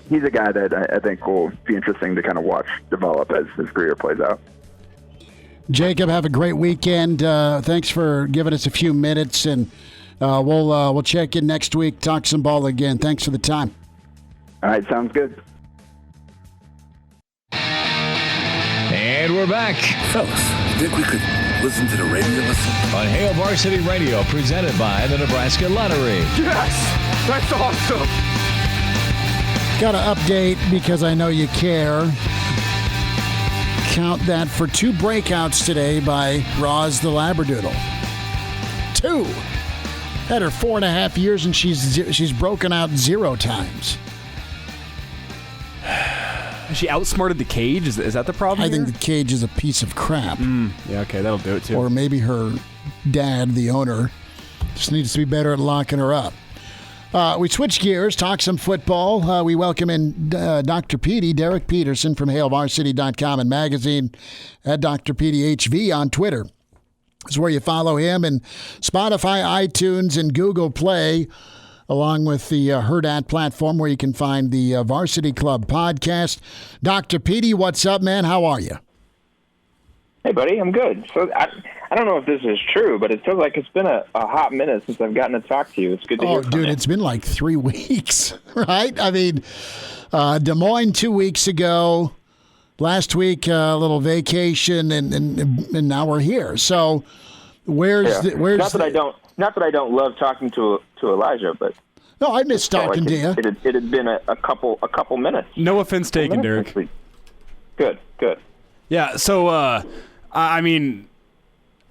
he's a guy that I think will be interesting to kind of watch develop as his career plays out. Jacob, have a great weekend. Thanks for giving us a few minutes, and we'll check in next week, talk some ball again. Thanks for the time. All right, sounds good. And we're back. Fellas, you think we could listen to the radio on Hail Varsity Radio, presented by the Nebraska Lottery. Yes! That's awesome! Got to update because I know you care. Count that for 2 breakouts today by Roz the Labradoodle. 2. Had her 4.5 years and she's broken out 0 times. She outsmarted the cage? Is that the problem? I think the cage is a piece of crap. Yeah, okay, that'll do it too. Or maybe her dad, the owner, just needs to be better at locking her up. We switch gears, talk some football. We welcome in Dr. Petey, Derek Peterson from HailVarsity.com and magazine, at Dr. Petey HV on Twitter. Is where you follow him, and Spotify, iTunes, and Google Play, along with the Hurrdat platform where you can find the Varsity Club podcast. Dr. Petey, what's up, man? How are you? Hey, buddy, I'm good. So I don't know if this is true, but it feels like it's been a hot minute since I've gotten to talk to you. It's good to hear from you. It's been like 3 weeks, right? I mean, Des Moines 2 weeks ago. Last week, a little vacation, and now we're here. So, where's not that I don't love talking to Elijah, but no, I miss talking to you. It had been a couple minutes. No offense taken, Derek. Good. Yeah. So, I mean,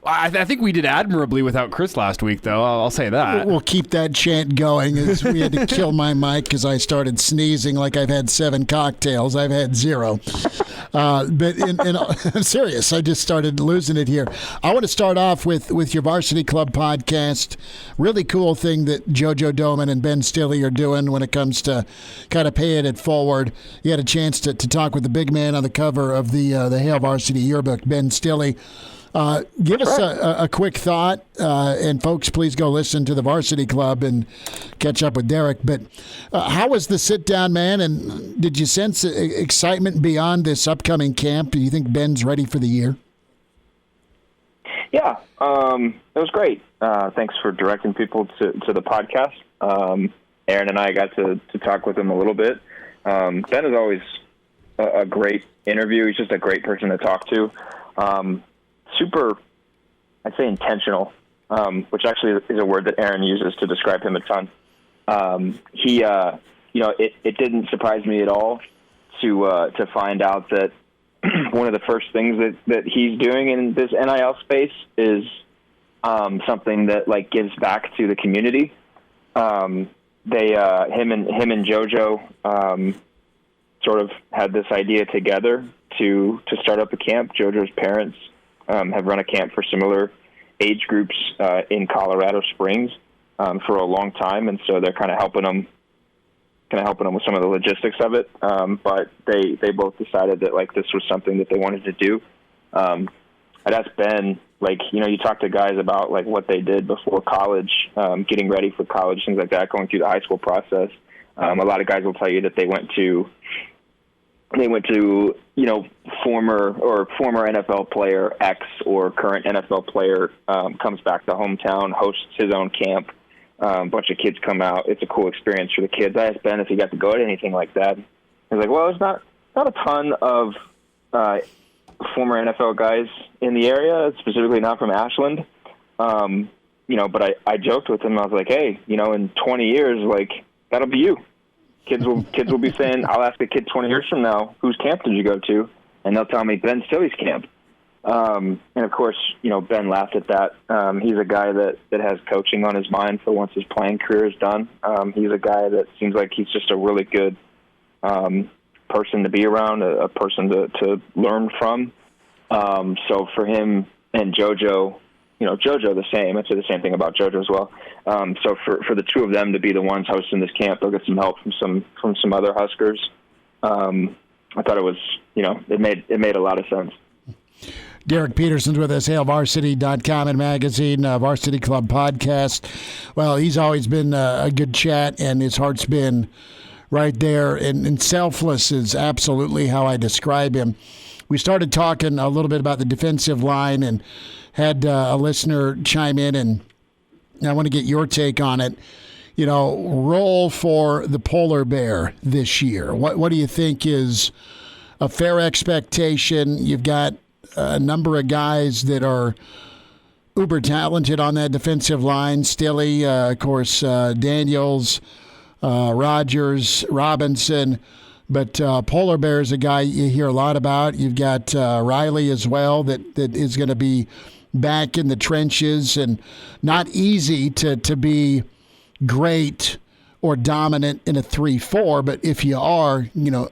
I think we did admirably without Chris last week, though. I'll say that. We'll keep that chant going. As we had to kill my mic because I started sneezing like I've had 7 cocktails. I've had 0. But I'm serious. I just started losing it here. I want to start off with your Varsity Club podcast. Really cool thing that JoJo Doman and Ben Stille are doing when it comes to kind of paying it forward. You had a chance to talk with the big man on the cover of the Hail Varsity yearbook, Ben Stille. Give us a quick thought, and folks, please go listen to the Varsity Club and catch up with Derek. But how was the sit-down, man, and did you sense excitement beyond this upcoming camp? Do you think Ben's ready for the year? Yeah, it was great. Thanks for directing people to the podcast. Aaron and I got to talk with him a little bit. Ben is always a great interview. He's just a great person to talk to. Super, I'd say intentional, which actually is a word that Aaron uses to describe him a ton. It didn't surprise me at all to find out that one of the first things that he's doing in this NIL space is something that like gives back to the community. Him and JoJo sort of had this idea together to start up a camp. JoJo's parents have run a camp for similar age groups in Colorado Springs for a long time, and so they're kind of helping them with some of the logistics of it. But they both decided that like this was something that they wanted to do. I'd asked Ben, like, you talk to guys about like what they did before college, getting ready for college, things like that, going through the high school process. A lot of guys will tell you that they went to former NFL player X or current NFL player comes back to hometown, hosts his own camp. A bunch of kids come out. It's a cool experience for the kids. I asked Ben if he got to go to anything like that. He was like, well, there's not a ton of former NFL guys in the area, specifically not from Ashland. But I joked with him. I was like, hey, in 20 years, like, that'll be you. Kids will be saying, I'll ask a kid 20 years from now, whose camp did you go to? And they'll tell me Ben Stille's camp. And of course, Ben laughed at that. He's a guy that has coaching on his mind for once his playing career is done. He's a guy that seems like he's just a really good person to be around, a person to learn from. So for him and JoJo, JoJo the same. I'd say the same thing about JoJo as well. So for the two of them to be the ones hosting this camp, they'll get some help from some other Huskers. I thought it was, it made a lot of sense. Derek Peterson's with us, HailVarsity.com and magazine, Varsity Club podcast. Well, he's always been a good chat, and his heart's been right there. And selfless is absolutely how I describe him. We started talking a little bit about the defensive line and had a listener chime in, and I want to get your take on it. Role for the polar bear this year. What do you think is a fair expectation? You've got a number of guys that are uber talented on that defensive line. Stille, of course, Daniels, Rogers, Robinson. But Polar Bear is a guy you hear a lot about. You've got Reilly as well that is going to be back in the trenches, and not easy to be great or dominant in a 3-4, but if you are,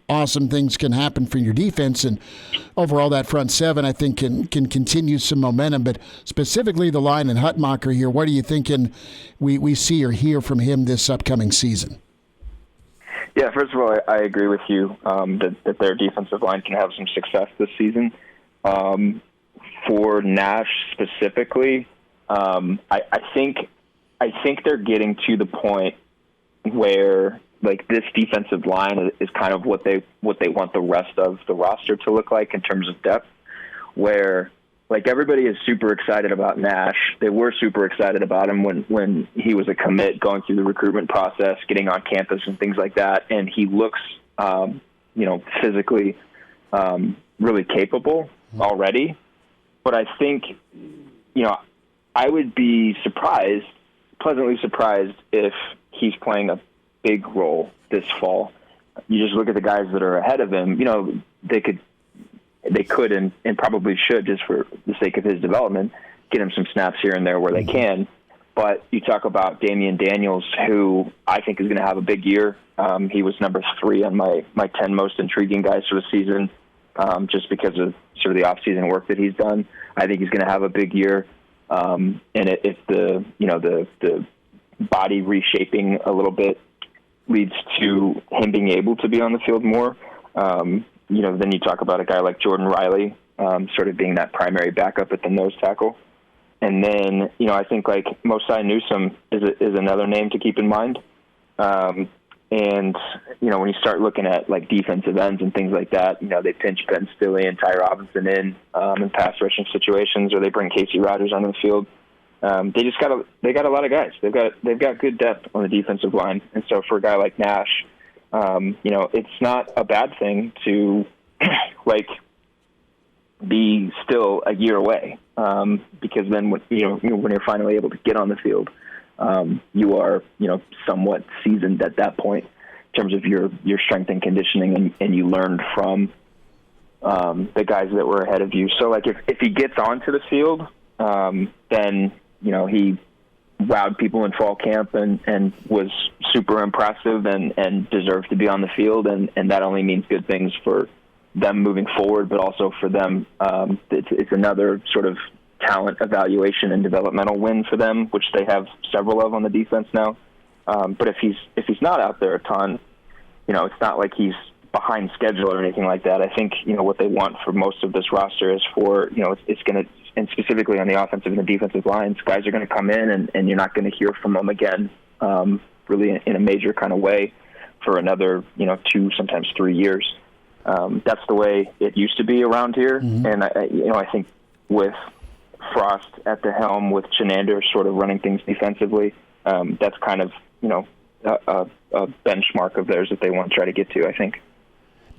awesome things can happen for your defense. And overall, that front seven, I think, can continue some momentum. But specifically the line and Hutmacher here, what are you thinking we see or hear from him this upcoming season? Yeah, first of all, I agree with you that their defensive line can have some success this season. For Nash specifically, I think they're getting to the point where like this defensive line is kind of what they want the rest of the roster to look like in terms of depth, where like everybody is super excited about Nash. They were super excited about him when he was a commit going through the recruitment process, getting on campus and things like that. And he looks, physically really capable already. But I think, I would be pleasantly surprised if he's playing a big role this fall. You just look at the guys that are ahead of him, they could and probably should, just for the sake of his development, get him some snaps here and there where they can. But you talk about Damien Daniels, who I think is going to have a big year. He was number 3 on my 10 most intriguing guys for the season, just because of sort of the off-season work that he's done. I think he's going to have a big year. And if the body reshaping a little bit leads to him being able to be on the field more, then you talk about a guy like Jordan Reilly, sort of being that primary backup at the nose tackle. And then, I think like Mosai Newsome is another name to keep in mind. And, when you start looking at like defensive ends and things like that, they pinch Ben Stille and Ty Robinson in pass rushing situations, or they bring Casey Rogers onto the field. They got a lot of guys. They've got good depth on the defensive line. And so for a guy like Nash, it's not a bad thing to like be still a year away. Because then when you're finally able to get on the field, you are, somewhat seasoned at that point in terms of your strength and conditioning, and you learned from the guys that were ahead of you. So like if he gets onto the field, then, he wowed people in fall camp and was super impressive and deserves to be on the field. And that only means good things for them moving forward, but also for them. It's another sort of talent evaluation and developmental win for them, which they have several of on the defense now. But if he's not out there a ton, it's not like he's behind schedule or anything like that. I think, what they want for most of this roster is for, it's going to, and specifically on the offensive and the defensive lines, guys are going to come in and you're not going to hear from them again, really in a major kind of way for another, 2, sometimes 3 years. That's the way it used to be around here. Mm-hmm. And I think with Frost at the helm, with Chenander sort of running things defensively, that's kind of, a benchmark of theirs that they want to try to get to, I think.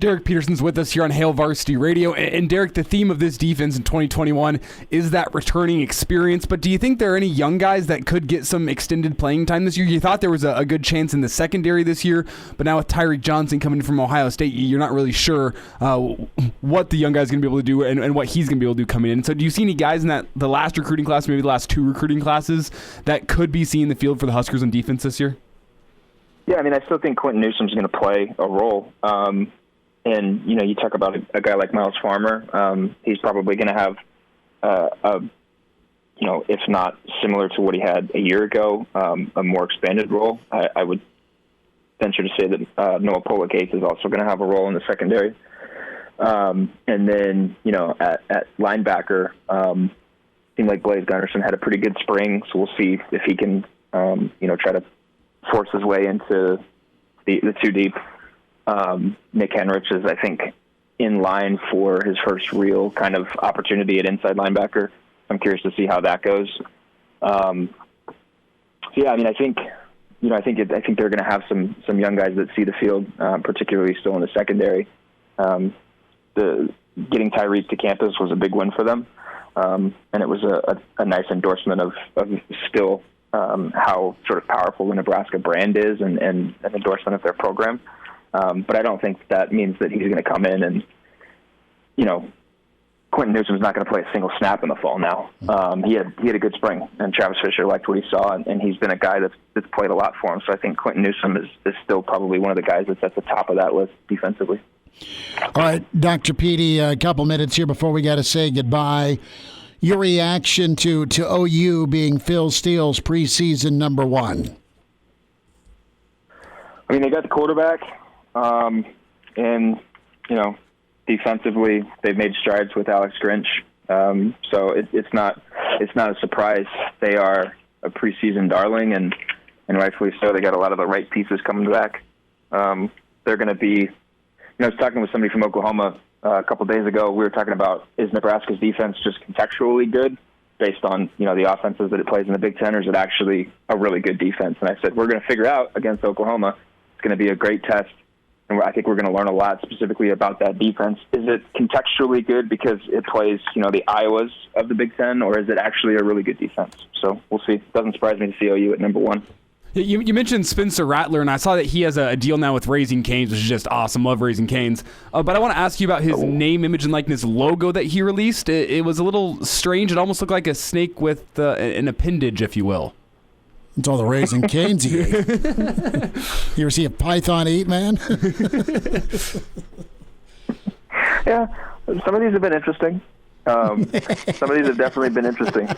Derek Peterson's with us here on Hail Varsity Radio. And Derek, the theme of this defense in 2021 is that returning experience. But do you think there are any young guys that could get some extended playing time this year? You thought there was a good chance in the secondary this year, but now with Tyreek Johnson coming from Ohio State, you're not really sure what the young guy's going to be able to do and what he's going to be able to do coming in. So do you see any guys in the last recruiting class, maybe the last 2 recruiting classes, that could be seeing the field for the Huskers on defense this year? Yeah, I mean, I still think Quentin Newsome's going to play a role. And, you talk about a guy like Miles Farmer. He's probably going to have, if not similar to what he had a year ago, a more expanded role. I would venture to say that Noah Pola-Gates is also going to have a role in the secondary. And then, at linebacker, it seemed like Blaise Gunnerson had a pretty good spring, so we'll see if he can, try to force his way into the 2 deep. Nick Henrich is, I think, in line for his first real kind of opportunity at inside linebacker. I'm curious to see how that goes. Yeah, I mean, I think they're going to have some young guys that see the field, particularly still in the secondary. Getting Tyreek to campus was a big win for them, and it was a nice endorsement of still how sort of powerful the Nebraska brand is and an endorsement of their program. But I don't think that means that he's going to come in and, Quentin Newsom's not going to play a single snap in the fall now. He had a good spring, and Travis Fisher liked what he saw, and he's been a guy that's played a lot for him. So I think Quentin Newsom is still probably one of the guys that's at the top of that list defensively. All right, Dr. Petey, a couple minutes here before we got to say goodbye. Your reaction to OU being Phil Steele's preseason number one? I mean, they got the quarterback, and, defensively, they've made strides with Alex Grinch. So it's not a surprise. They are a preseason darling, and rightfully so. They got a lot of the right pieces coming back. They're going to be, I was talking with somebody from Oklahoma a couple days ago. We were talking about, is Nebraska's defense just contextually good based on, the offenses that it plays in the Big Ten, or is it actually a really good defense? And I said, we're going to figure out against Oklahoma. It's going to be a great test. And I think we're going to learn a lot specifically about that defense. Is it contextually good because it plays, the Iowas of the Big Ten, or is it actually a really good defense? So we'll see. It doesn't surprise me to see OU at number one. You mentioned Spencer Rattler, and I saw that he has a deal now with Raising Cane's, which is just awesome. Love Raising Cane's. But I want to ask you about his name, image, and likeness logo that he released. It was a little strange. It almost looked like a snake with an appendage, if you will. It's all the Raising Cane's he ate. You ever see a python eat, man? Yeah, some of these have been interesting. Some of these have definitely been interesting.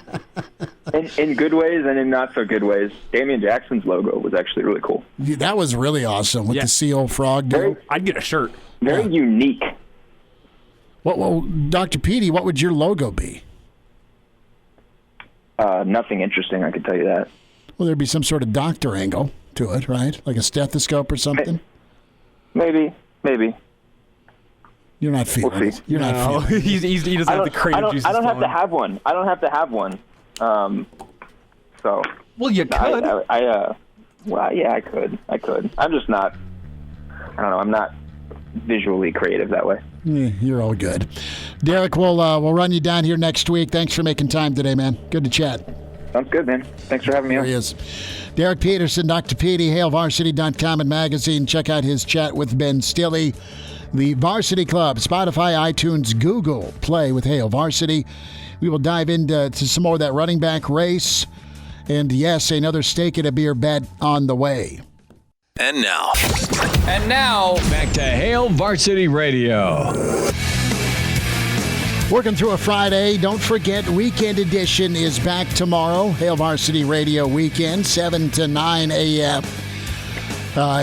In good ways and in not so good ways. Damian Jackson's logo was actually really cool. That was really awesome with the seal frog deal. I'd get a shirt. Very unique. Well, Dr. Petey, what would your logo be? Nothing interesting, I can tell you that. Well, there'd be some sort of doctor angle to it, right? Like a stethoscope or something? Maybe. You're not feeling We'll it. see. You're not feeling it. He doesn't have the creative juices. I don't have flowing. to have one. I don't have to have one. So. Well, you could. Well, yeah, I could. I'm just not. I don't know. I'm not visually creative that way. You're all good. Derek, we'll run you down here next week. Thanks for making time today, man. Good to chat. Sounds good, man. Thanks for having me on. There he is. Derek Peterson, Dr. Petey, HailVarsity.com and magazine. Check out his chat with Ben Stille. The Varsity Club, Spotify, iTunes, Google Play with Hail Varsity. We will dive into some more of that running back race. And yes, another steak and a beer bet on the way. And now, back to Hail Varsity Radio. Working through a Friday. Don't forget, Weekend Edition is back tomorrow. Hail Varsity Radio Weekend, 7 to 9 a.m.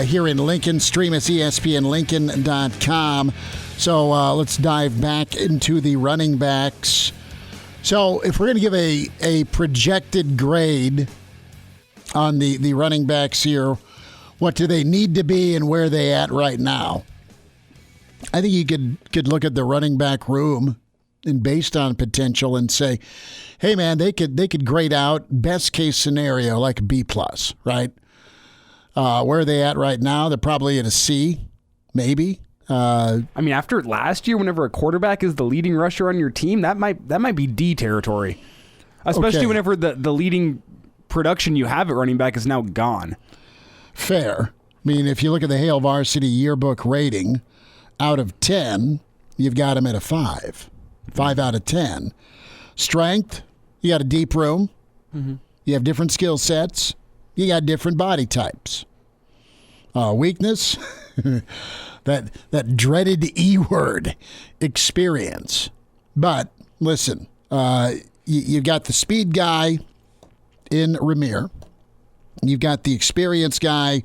Here in Lincoln. Stream us, ESPNLincoln.com. So let's dive back into the running backs. So if we're going to give a projected grade on the running backs here, what do they need to be and where are they at right now? I think you could look at the running back room and based on potential and say, hey man, they could grade out best case scenario like a B+, right? Where are they at right now? They're probably at a C, maybe. I mean, after last year, whenever a quarterback is the leading rusher on your team, that might be D territory, especially whenever the leading production you have at running back is now gone. Fair. I mean, if you look at the Hail Varsity yearbook rating, out of 10, you've got him at a 5. 5 out of 10. Strength, you got a deep room. Mm-hmm. You have different skill sets. You got different body types. Weakness, that dreaded E word, experience. But listen, you've got the speed guy in Ramir. You've got the experienced guy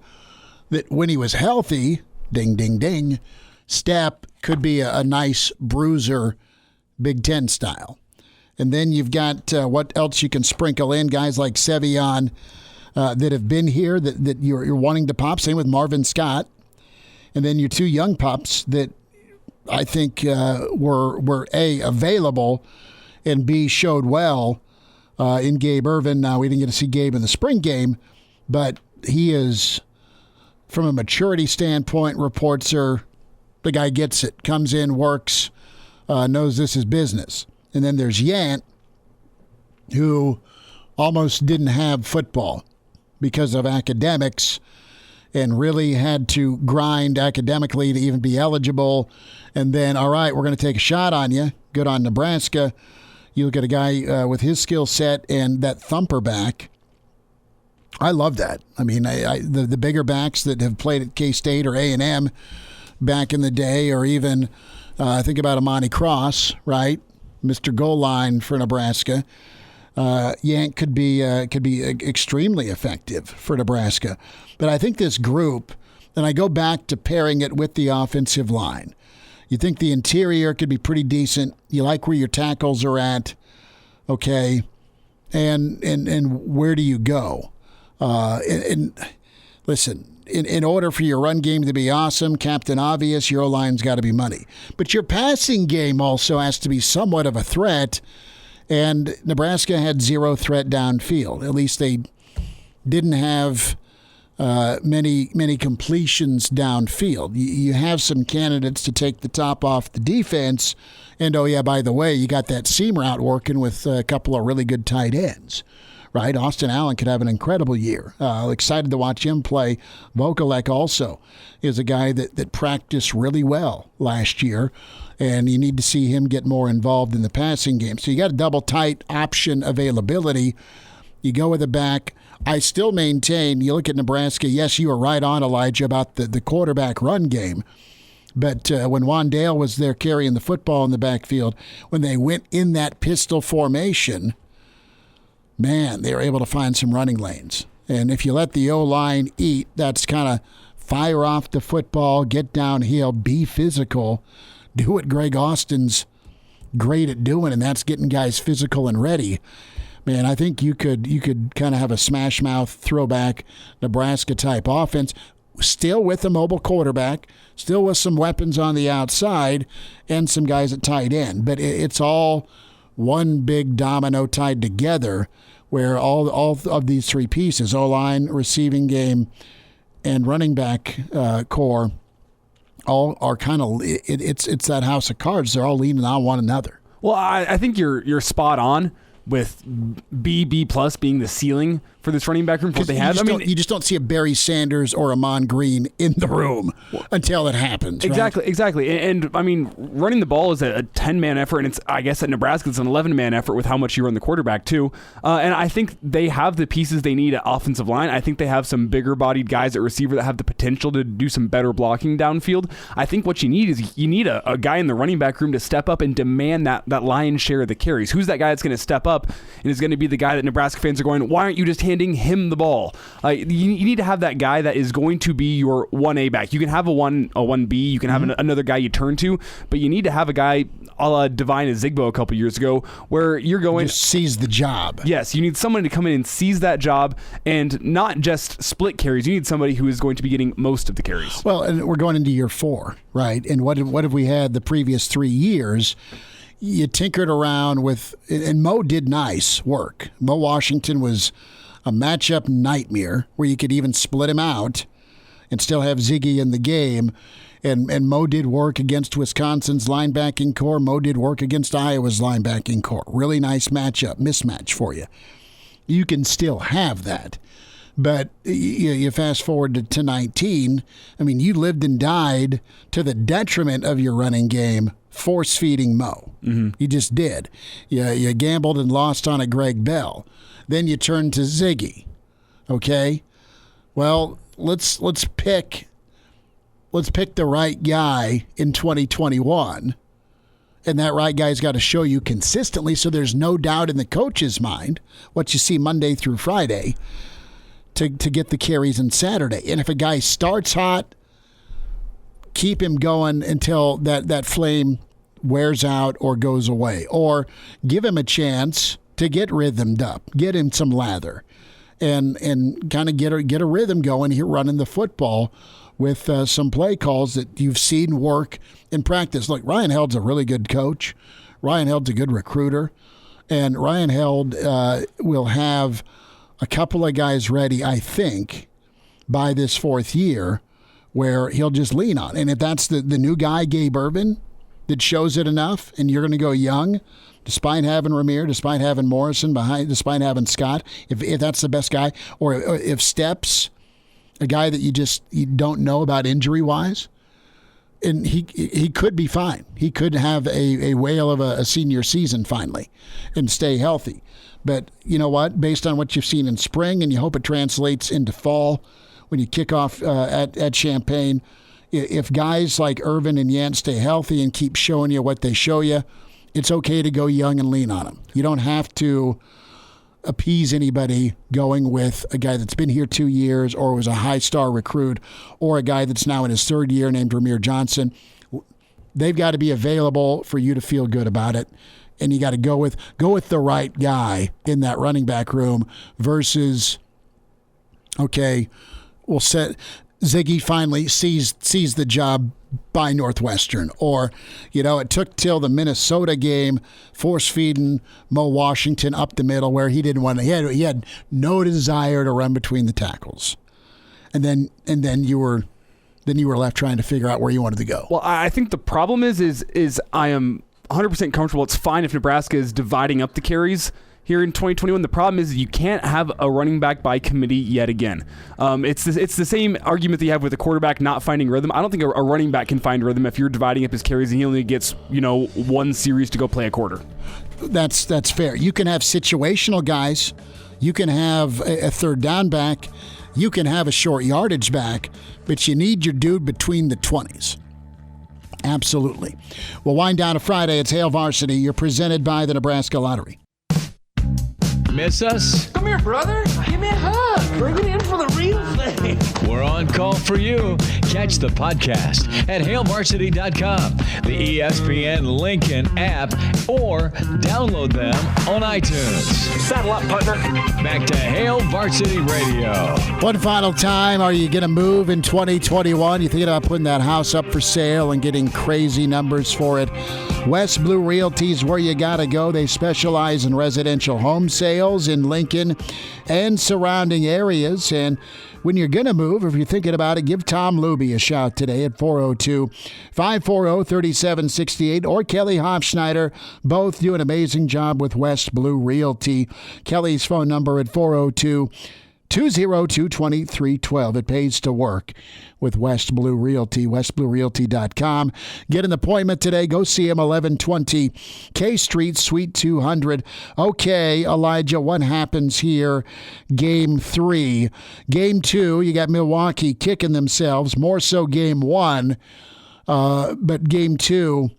that when he was healthy, ding, ding, ding, Step could be a nice bruiser, Big Ten style. And then you've got what else you can sprinkle in, guys like Sevion that have been here that you're wanting to pop. Same with Marvin Scott. And then your two young pups that I think were A, available, and B, showed well in Gabe Irvin. Now, we didn't get to see Gabe in the spring game, but he is, from a maturity standpoint, reports are, the guy gets it, comes in, works, knows this is business. And then there's Yant, who almost didn't have football because of academics and really had to grind academically to even be eligible. And then, all right, we're going to take a shot on you. Good on Nebraska. You look at a guy with his skill set and that thumper back. I love that. I mean, the bigger backs that have played at K-State or A&M back in the day, or even think about Amani Cross, right? Mr. Goal Line for Nebraska. Yank could be extremely effective for Nebraska. But I think this group, and I go back to pairing it with the offensive line. You think the interior could be pretty decent. You like where your tackles are at, okay? And where do you go? And listen, in order for your run game to be awesome, Captain Obvious, your O-line's got to be money. But your passing game also has to be somewhat of a threat. And Nebraska had zero threat downfield. At least they didn't have many completions downfield. You have some candidates to take the top off the defense. And, oh, yeah, by the way, you got that seam route working with a couple of really good tight ends, right? Austin Allen could have an incredible year. Excited to watch him play. Vokalek also is a guy that practiced really well last year. And you need to see him get more involved in the passing game. So you got a double tight option availability. You go with a back. I still maintain, you look at Nebraska, yes, you were right on, Elijah, about the quarterback run game. But when Wandale was there carrying the football in the backfield, when they went in that pistol formation, man, they were able to find some running lanes. And if you let the O-line eat, that's kind of fire off the football, get downhill, be physical, do what Greg Austin's great at doing, and that's getting guys physical and ready. Man, I think you could kind of have a smash mouth throwback Nebraska type offense, still with a mobile quarterback, still with some weapons on the outside, and some guys at tight end. But it's all one big domino tied together, where all of these three pieces, O-line, receiving game, and running back core, all are kind of it's that house of cards. They're all leaning on one another. Well, I think you're spot on with B plus being the ceiling for this running back room for what they have. You just don't see a Barry Sanders or a Mon Green in the room until it happens. Exactly. And I mean, running the ball is a 10-man effort, and I guess at Nebraska it's an 11-man effort with how much you run the quarterback too. And I think they have the pieces they need at offensive line. I think they have some bigger-bodied guys at receiver that have the potential to do some better blocking downfield. I think what you need is a guy in the running back room to step up and demand that lion's share of the carries. Who's that guy that's going to step up and is going to be the guy that Nebraska fans are going, why aren't you just handing him the ball? You need to have that guy that is going to be your 1A back. You can have a 1B, you can have another guy you turn to, but you need to have a guy a la Divine Ezigbo a couple years ago where you're going... Just seize the job. Yes, you need someone to come in and seize that job and not just split carries. You need somebody who is going to be getting most of the carries. Well, and we're going into year 4, right? And what have we had the previous 3 years? You tinkered around with... And Mo did nice work. Mo Washington was a matchup nightmare where you could even split him out and still have Ziggy in the game. And Mo did work against Wisconsin's linebacking core. Mo did work against Iowa's linebacking core. Really nice mismatch for you. You can still have that. But you fast forward to 19. I mean, you lived and died to the detriment of your running game, force-feeding Mo. Mm-hmm. You just did. You gambled and lost on a Greg Bell. Then you turned to Ziggy. Okay? Well, let's pick the right guy in 2021. And that right guy's got to show you consistently so there's no doubt in the coach's mind what you see Monday through Friday to get the carries on Saturday. And if a guy starts hot, keep him going until that flame wears out or goes away. Or give him a chance to get rhythmed up, get him some lather, and kind of get a rhythm going here running the football with some play calls that you've seen work in practice. Look, Ryan Held's a really good coach. Ryan Held's a good recruiter. And Ryan Held will have a couple of guys ready, I think, by this 4th year where he'll just lean on. And if that's the new guy, Gabe Irvin, that shows it enough, and you're going to go young, despite having Ramir, despite having Morrison behind, despite having Scott, if that's the best guy, or if Steps, a guy that you don't know about injury-wise, and he could be fine. He could have a whale of a senior season finally and stay healthy. But you know what? Based on what you've seen in spring, and you hope it translates into fall when you kick off at Champaign, if guys like Irvin and Yant stay healthy and keep showing you what they show you, it's okay to go young and lean on them. You don't have to appease anybody going with a guy that's been here 2 years or was a high-star recruit or a guy that's now in his third year named Ramir Johnson. They've got to be available for you to feel good about it, and you got to go with the right guy in that running back room versus, okay, we'll set Ziggy finally sees the job by Northwestern, or it took till the Minnesota game, force feeding Mo Washington up the middle where he didn't want to. He had no desire to run between the tackles, and then you were left trying to figure out where you wanted to go. Well, I think the problem is I am 100% comfortable. It's fine if Nebraska is dividing up the carries here in 2021. The problem is you can't have a running back by committee yet again. It's the same argument that you have with a quarterback not finding rhythm. I don't think a running back can find rhythm if you're dividing up his carries and he only gets one series to go play a quarter. That's fair. You can have situational guys. You can have a third down back. You can have a short yardage back, but you need your dude between the 20s. Absolutely. We'll wind down a Friday. It's Hail Varsity. You're presented by the Nebraska Lottery. Miss us? Come here, brother. Give me a hug. Bring it in for the real thing. We're on call for you. Catch the podcast at hailvarsity.com, the ESPN Lincoln app, or download them on iTunes. Saddle up, partner. Back to Hail Varsity Radio. One final time, are you going to move in 2021? You thinking about putting that house up for sale and getting crazy numbers for it? West Blue Realty's where you got to go. They specialize in residential home sales in Lincoln and surrounding areas. And when you're going to move, if you're thinking about it, give Tom Luby a shout today at 402-540-3768 or Kelly Hofschneider. Both do an amazing job with West Blue Realty. Kelly's phone number at 402-202-2312. It pays to work with West Blue Realty, westbluerealty.com. Get an appointment today. Go see him, 1120 K Street, Suite 200. Okay, Elijah, what happens here? Game 3. Game 2, you got Milwaukee kicking themselves, more so game 1. But game 2,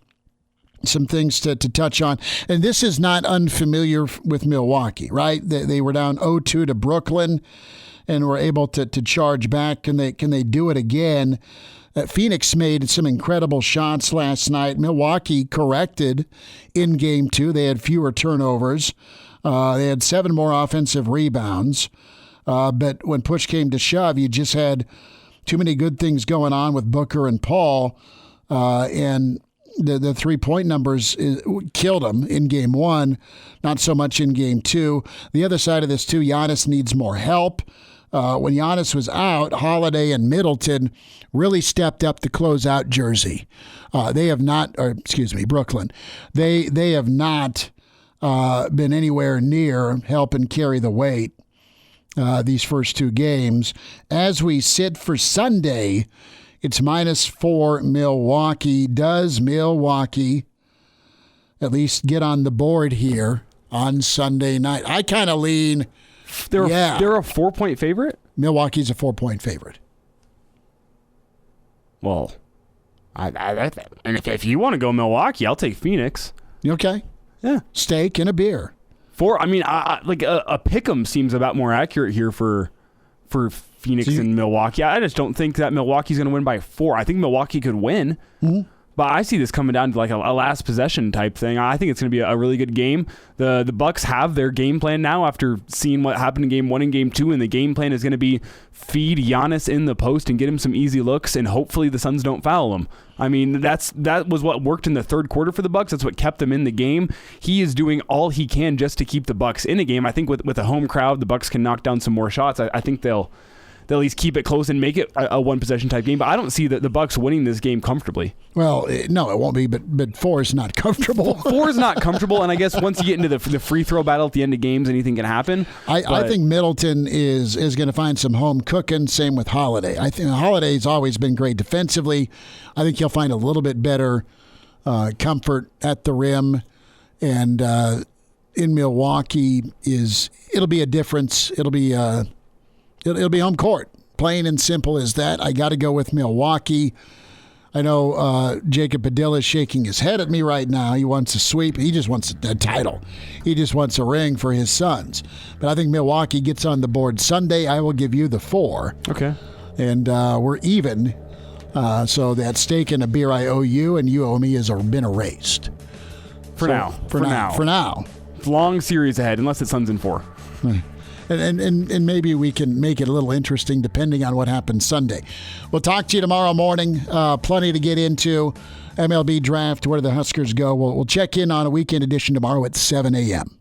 some things to touch on. And this is not unfamiliar with Milwaukee, right? They were down 0-2 to Brooklyn and were able to charge back. Can they do it again? Phoenix made some incredible shots last night. Milwaukee corrected in game 2. They had fewer turnovers. They had 7 more offensive rebounds. But when push came to shove, you just had too many good things going on with Booker and Paul. And the 3-point numbers killed them in game 1, not so much in game 2. The other side of this, too, Giannis needs more help. When Giannis was out, Holiday and Middleton really stepped up to close out Jersey. They have not, Brooklyn. They have not been anywhere near helping carry the weight these first 2 games. As we sit for Sunday, it's -4 Milwaukee. Does Milwaukee at least get on the board here on Sunday night? I kind of lean. They're a 4-point favorite? Milwaukee's a 4-point favorite. Well, and if you want to go Milwaukee, I'll take Phoenix. Okay. Yeah. Steak and a beer. Like a pick'em seems about more accurate here for Phoenix and Milwaukee. I just don't think that Milwaukee's going to win by 4. I think Milwaukee could win. Mm-hmm. But I see this coming down to like a last possession type thing. I think it's going to be a really good game. The Bucks have their game plan now after seeing what happened in game 1 and game 2, and the game plan is going to be feed Giannis in the post and get him some easy looks, and hopefully the Suns don't foul him. I mean, that was what worked in the third quarter for the Bucks. That's what kept them in the game. He is doing all he can just to keep the Bucks in the game. I think with a home crowd, the Bucks can knock down some more shots. I think they'll they'll at least keep it close and make it a one possession type game. But I don't see the Bucks winning this game comfortably. Well, no, it won't be. But 4 is not comfortable. 4 is not comfortable, and I guess once you get into the free throw battle at the end of games, anything can happen. I think Middleton is going to find some home cooking. Same with Holiday. I think Holiday's always been great defensively. I think he'll find a little bit better comfort at the rim, and in Milwaukee it'll be a difference. It'll be home court. Plain and simple as that. I got to go with Milwaukee. I know Jacob Padilla is shaking his head at me right now. He wants a sweep. He just wants a title. He just wants a ring for his sons. But I think Milwaukee gets on the board Sunday. I will give you the 4. Okay. And we're even. So that steak and a beer I owe you and you owe me has been erased. For now. Long series ahead, unless it's Suns in 4. And maybe we can make it a little interesting depending on what happens Sunday. We'll talk to you tomorrow morning. Plenty to get into. MLB draft, where do the Huskers go? We'll check in on a weekend edition tomorrow at 7 a.m.